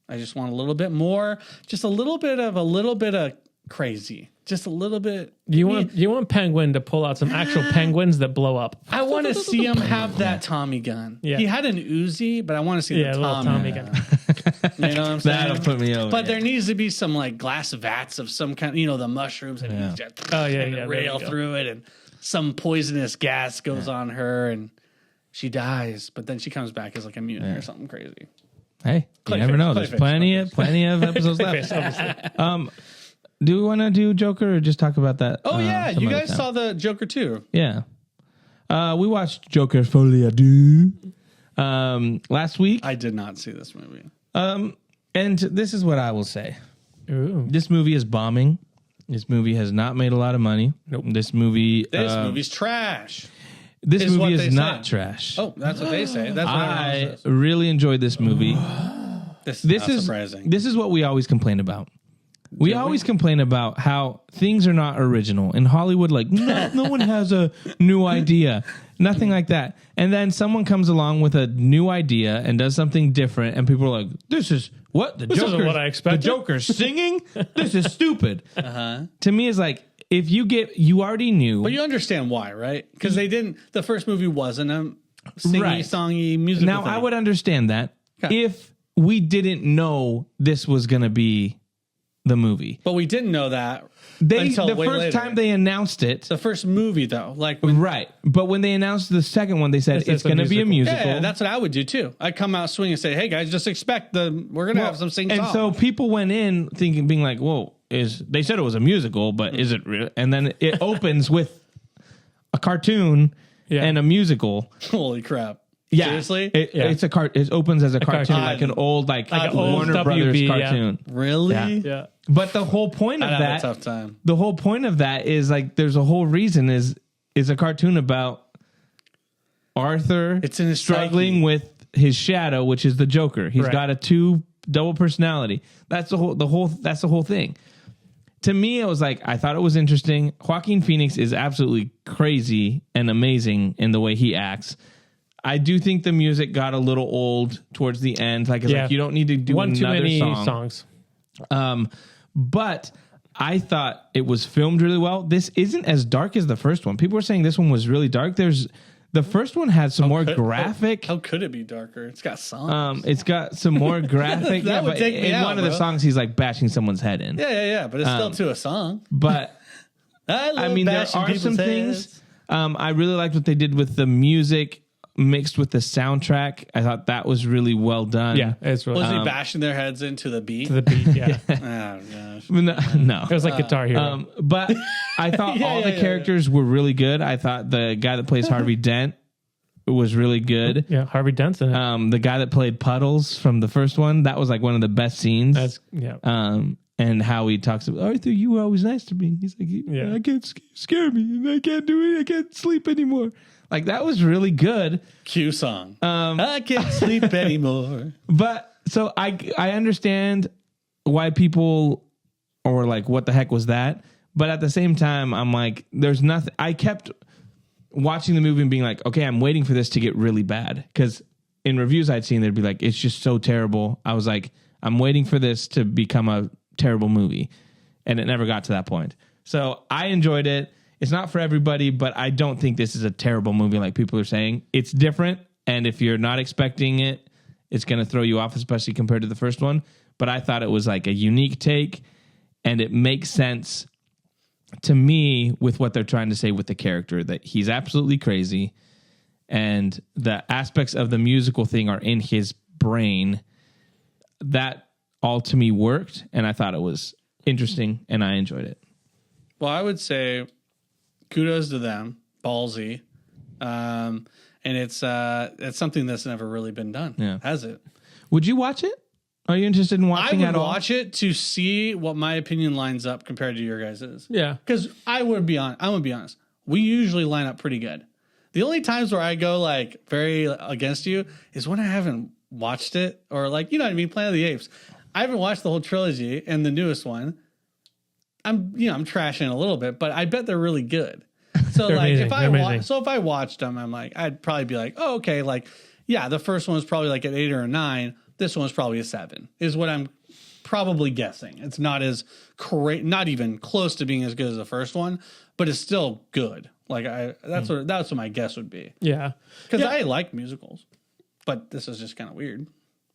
I just want a little bit more, just a little bit of crazy, just a little bit. You want Penguin to pull out some actual penguins that blow up. I want to see him have that Tommy gun. Yeah. He had an Uzi, but I want to see the little Tommy Tommy gun. You know what I'm saying? That'll put me over. But there needs to be some like glass vats of some kind, the mushrooms, and you just rail through it, and some poisonous gas goes on her, and she dies, but then she comes back as like a mutant or something crazy. Hey, you never know. There's plenty of episodes left. Do we want to do Joker or just talk about that? Oh yeah, you guys saw the Joker too. Yeah. We watched Joker Folie à Deux last week. I did not see this movie. And this is what I will say. Ooh. This movie is bombing. This movie has not made a lot of money. Nope. This movie's trash. This is movie what is they not say. trash. Oh, that's what they say. That's what I really enjoyed this movie. This This not is surprising. This is what we always complain about. We always complain about how things are not original in Hollywood. Like no one has a new idea, nothing like that. And then someone comes along with a new idea and does something different, and people are like, "This is what the Joker. isn't what I expected." The Joker's singing. This is stupid." To me, it's like if you already knew. But you understand why, right? Because they didn't. The first movie wasn't a singy, songy musical. Now thing. I would understand that Okay. if we didn't know this was going to be the movie. But we didn't know that The way first later. time they announced it, The first movie, though, like when, right? But when they announced the second one, they said They said it's going to be a musical. yeah, that's what I would do too. I'd come out swinging and say, "Hey guys, just expect we're gonna have some sing and songs." so people went in thinking, being like, "Whoa, they said it was a musical, but is it real?" And then it opens with a cartoon and a musical. Holy crap! Yeah, Seriously, it's it opens as a cartoon, cartoon. like an old an old Warner WB, Brothers yeah. cartoon. really? Yeah. Yeah. But the whole point of I'd have a that, tough time. the whole point of that is like, there's a whole reason is a cartoon about Arthur. It's in his struggling psyche. with his shadow, which is the Joker. He's Right. got a double personality. That's the whole thing. To me, it was like, I thought it was interesting. Joaquin Phoenix is absolutely crazy and amazing in the way he acts. I do think the music got a little old towards the end. Like, it's like you don't need to do one too another many song. songs. But I thought it was filmed really well. This isn't as dark as the first one. People were saying this one was really dark. The first one had some more graphic. How could it be darker? It's got songs. It's got some more graphic. That would but take me in out, one of the bro. songs, he's like bashing someone's head in. Yeah. But it's still to a song. But I mean, there bashing are people's some heads. things. I really liked what they did with the music mixed with the soundtrack. I thought that was really well done. Yeah, it's really Was he bashing their heads into the beat? to the beat. Yeah, Oh gosh. No. it was like Guitar Hero. But I thought all the characters were really good. I thought the guy that plays Harvey Dent was really good. Yeah, Harvey Dent's in it. The guy that played Puddles from the first one, that was like one of the best scenes. That's And how he talks about, Arthur, you were always nice to me. He's like, I can't scare me, and I can't do it. I can't sleep anymore. Like, that was really good. Cue song. I can't sleep anymore. But so I understand why people are like, what the heck was that? But at the same time, I'm like, there's nothing. I kept watching the movie and being like, okay, I'm waiting for this to get really bad. Because in reviews I'd seen, they'd be like, it's just so terrible. I was like, I'm waiting for this to become a terrible movie. And it never got to that point. So I enjoyed it. It's not for everybody, but I don't think this is a terrible movie like people are saying. It's different. And if you're not expecting it, it's going to throw you off, especially compared to the first one. But I thought it was like a unique take, and it makes sense to me with what they're trying to say with the character, that he's absolutely crazy, and the aspects of the musical thing are in his brain. That all to me worked, and I thought it was interesting, and I enjoyed it. Well, I would say kudos to them, ballsy, and it's something that's never really been done, has it? Would you watch it? Are you interested in I watching would at all? watch it to see what my opinion lines up compared to your guys's. Yeah. Because I'm gonna be honest. we usually line up pretty good. The only times where I go like very against you is when I haven't watched it, or like, you know what I mean, Planet of the Apes. I haven't watched the whole trilogy and the newest one. I'm trashing a little bit, but I bet they're really good. So They're like amazing. if I watched them, I'm like, I'd probably be like, oh, okay, like, yeah, the first one was probably like an 8 or a 9. This one's probably a 7, is what I'm probably guessing. It's not as great, not even close to being as good as the first one, but it's still good. Like that's what my guess would be. Yeah. Because I like musicals, but this is just kind of weird.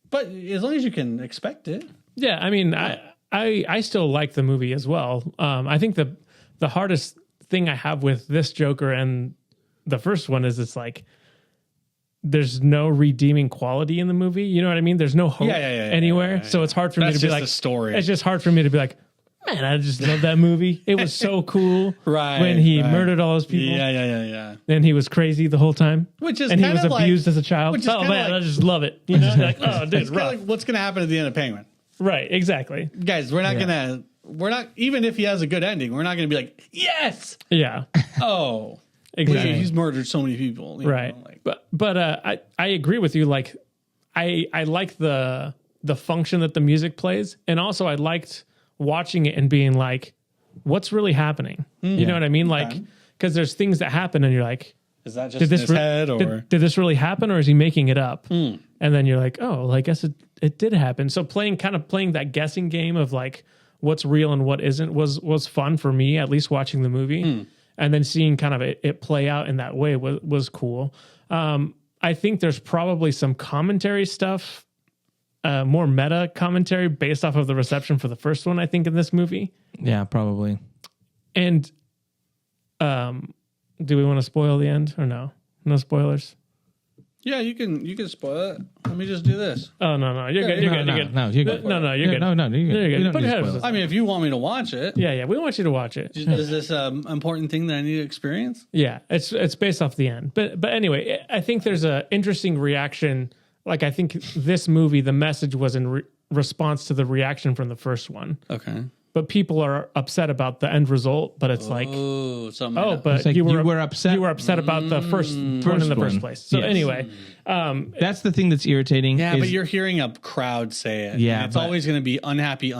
But as long as you can expect it. Yeah, I mean, I still like the movie as well. I think the hardest thing I have with this Joker and the first one is it's like there's no redeeming quality in the movie. You know what I mean? There's no hope anywhere. So it's hard for me to be like, the story. It's just hard for me to be like, man, I just love that movie. It was so cool. When he murdered all those people. Yeah. And he was crazy the whole time. Which is and he kind was of abused like, as a child. which is Oh kinda man, like- I just love it. You know, like, oh dude, It's kind rough. of like what's going to happen at the end of Penguin. Right, exactly. Guys, we're not, even if he has a good ending, we're not going to be like, yes. Yeah. Oh, Exactly. he's murdered so many people. You Right. know, like, But I agree with you. Like I like the function that the music plays, and also I liked watching it and being like, what's really happening? You know what I mean? Like, because there's things that happen and you're like, is that just did in this his head, or did this really happen, or is he making it up? And then you're like, oh, well, I guess it did happen. So playing that guessing game of like what's real and what isn't was fun for me, at least watching the movie. And then seeing kind of it play out in that way was cool. I think there's probably some commentary stuff, more meta commentary based off of the reception for the first one, I think, in this movie. Yeah, probably. And do we want to spoil the end or no? No spoilers? yeah, you can spoil it. Let me just do this. Oh, no. You're good. You're good. You're good. No, you're good. No, you're good. No, you're good. You're good. You don't Put need your head spoilers. I mean, if you want me to watch it, Yeah. We want you to watch it. is this an important thing that I need to experience? Yeah, it's based off the end. But anyway, I think there's a interesting reaction. Like I think this movie, the message was in response to the reaction from the first one. Okay. But people are upset about the end result. But it's like, Oh, something. oh, but It's like you you were were upset. You were upset about the first one in the first one. place. So Yes. anyway, That's the thing that's irritating. yeah, is- but you're hearing a crowd say it. Yeah, and it's but- always going to be unhappy.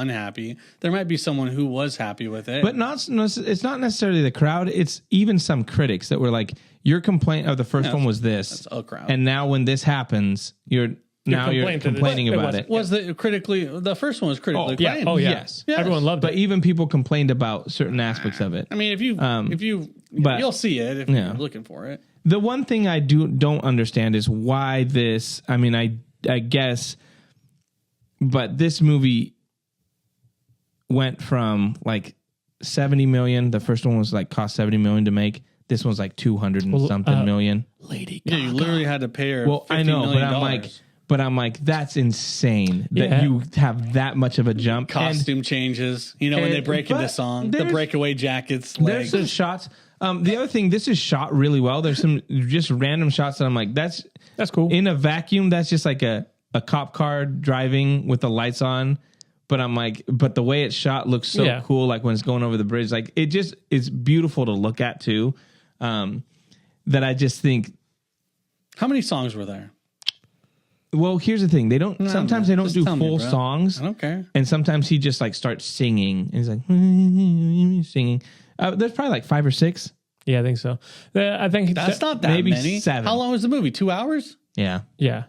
There might be someone who was happy with it, But it's not necessarily the crowd. It's even some critics that were like, your complaint of the first one was this. that's a crowd. And now when this happens, you're complaining It about wasn't. it. was the first one was critically yeah, acclaimed. oh yeah, Yes. everyone loved But it. even people complained about certain aspects of it. I mean, if you but- you'll see it if Yeah. you're looking for it. The one thing I don't understand is why this. I mean, I guess, but this movie went from like 70 million. The first one was like cost 70 million to make. This one's like 200 and something million. Lady Yeah, you literally had to pay her. Well, I $50 know, million. but I'm like, that's insane that Yeah. you have that much of a jump. Costume changes. You know, when they and- break into but song, the there's- breakaway jackets. There's Legs. some shots. The other thing, this is shot really well. There's some just random shots that I'm like, that's cool. in a vacuum. That's just like a cop car driving with the lights on. But I'm like, but the way it's shot looks so Yeah. cool. Like when it's going over the bridge, like it just is beautiful to look at too. That I just think. How many songs were there? Well, here's the thing. Sometimes they don't Just do tell me, full bro. songs. I don't care. And sometimes he just like starts singing. And he's like singing. There's probably like 5 or 6. Yeah, I think so. I think That's not that maybe many. 7. How long was the movie? 2 hours? Yeah. Yeah,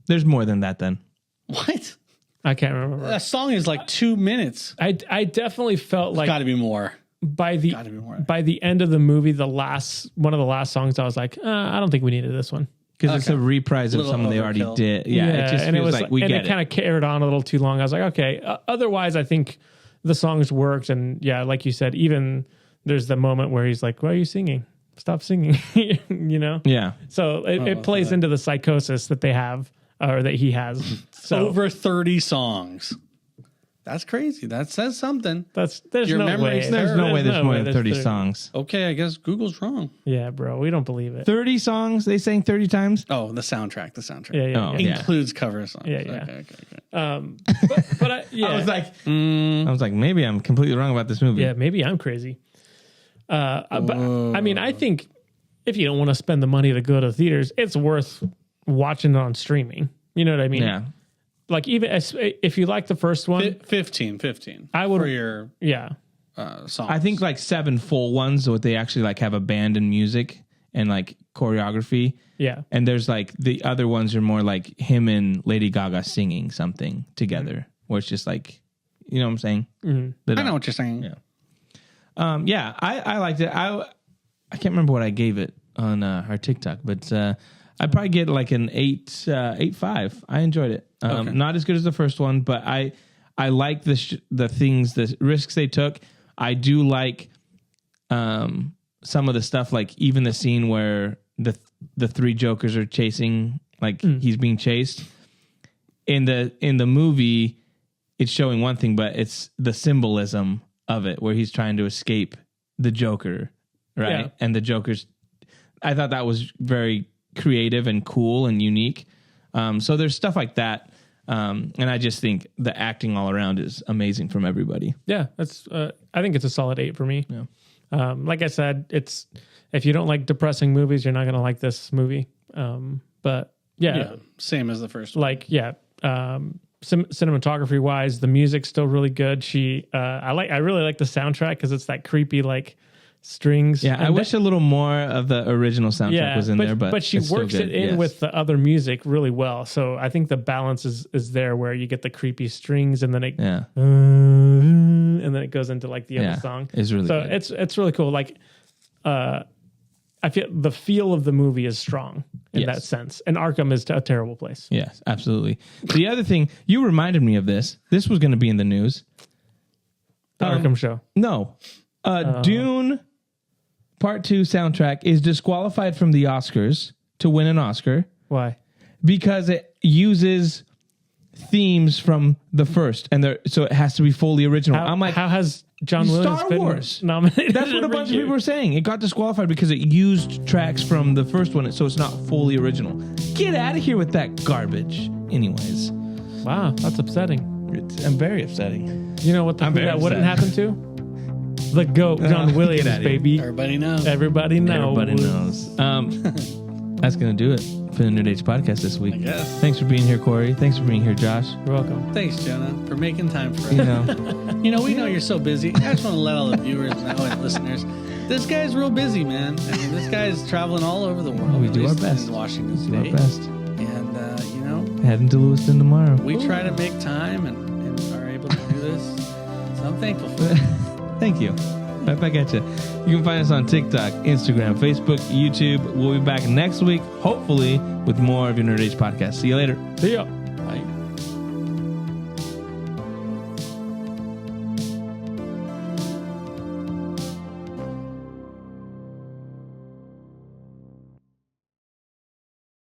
There's more than that then. What? I can't remember. A song is like 2 minutes. I definitely felt like Got to be more. by be more. the end of the movie, one of the last songs, I was like, I don't think we needed this one. Because it's a reprise of Little something they already overkill. did. Yeah, it just and feels like we and get it kind of carried on a little too long. I was like, okay. Otherwise, I think the songs worked, and yeah, like you said, even there's the moment where he's like, "Why are you singing? Stop singing!" You know. Yeah. So it plays into the psychosis that they have, or that he has. So Over 30 songs. That's crazy. That says something. there's Your no memory's way. there. There's no way there's more than 30 there's songs. Okay, I guess Google's wrong. Yeah, bro, we don't believe it. 30 songs? They sang 30 times? Oh, the soundtrack. Yeah, yeah, Oh, yeah. yeah. Includes cover songs. Yeah, yeah. Okay. But yeah, I was like, maybe I'm completely wrong about this movie. yeah, maybe I'm crazy. But I mean, I think if you don't want to spend the money to go to theaters, it's worth watching it on streaming. You know what I mean? Yeah. Like even if you like the first one, 15. I would for your songs. I think like 7 full ones, so they actually like have a band and music and like choreography. Yeah. And there's like the other ones are more like him and Lady Gaga singing something together, where it's just like, you know what I'm saying? Mm-hmm. I know what you're saying. Yeah. I liked it. I can't remember what I gave it on our TikTok, but I'd probably get like an 8.5. I enjoyed it. Not as good as the first one, but I like the things, the risks they took. I do like some of the stuff, like even the scene where the 3 Jokers are chasing, like he's being chased. In the movie, it's showing one thing, but it's the symbolism of it, where he's trying to escape the Joker, right? Yeah. And the Joker's, I thought that was very creative and cool and unique. So there's stuff like that. And I just think the acting all around is amazing from everybody. Yeah, that's. I think it's a solid 8 for me. Yeah. Like I said, it's if you don't like depressing movies, you're not going to like this movie. But yeah, same as the first one. like cinematography wise, the music's still really good. I really like the soundtrack because it's that creepy like strings. Yeah, I wish a little more of the original soundtrack was in there, but she it's still works good, it in with the other music really well. So I think the balance is there, where you get the creepy strings and then it and then it goes into like the other song. It's really so good. it's really cool. Like I feel the feel of the movie is strong in that sense, and Arkham is a terrible place. Yes, absolutely. The other thing, you reminded me of this. This was going to be in the news. The Arkham show. No. Dune Part 2 soundtrack is disqualified from the Oscars to win an Oscar Why? because it uses themes from the first, and so it has to be fully original. I'm like, how has John Williams Star been Wars nominated? That's what a every bunch year? of people were saying. It got disqualified because it used tracks from the first one, so it's not fully original. Get out of here with that garbage. Anyways, Wow, that's upsetting. I'm very upsetting. You know what I'm very that wouldn't upset. happen to? The GOAT, John Williams, get outta here. baby. Everybody knows. Everybody knows. Everybody knows. That's going to do it for the Nerd Age podcast this week. I guess. Thanks for being here, Corey. Thanks for being here, Josh. You're welcome. Thanks, Jonah, for making time for us. You know, We know you're so busy. I just want to let all the viewers know and listeners, this guy's real busy, man. I mean, this guy's traveling all over the world. We at do our least best. in Washington do our State. best. And, Heading to Lewiston tomorrow. we try to make time and are able to do this. So I'm thankful for it. Thank you. Right back at you. You can find us on TikTok, Instagram, Facebook, YouTube. We'll be back next week, hopefully, with more of your Nerd Age podcast. See you later. See ya. Bye.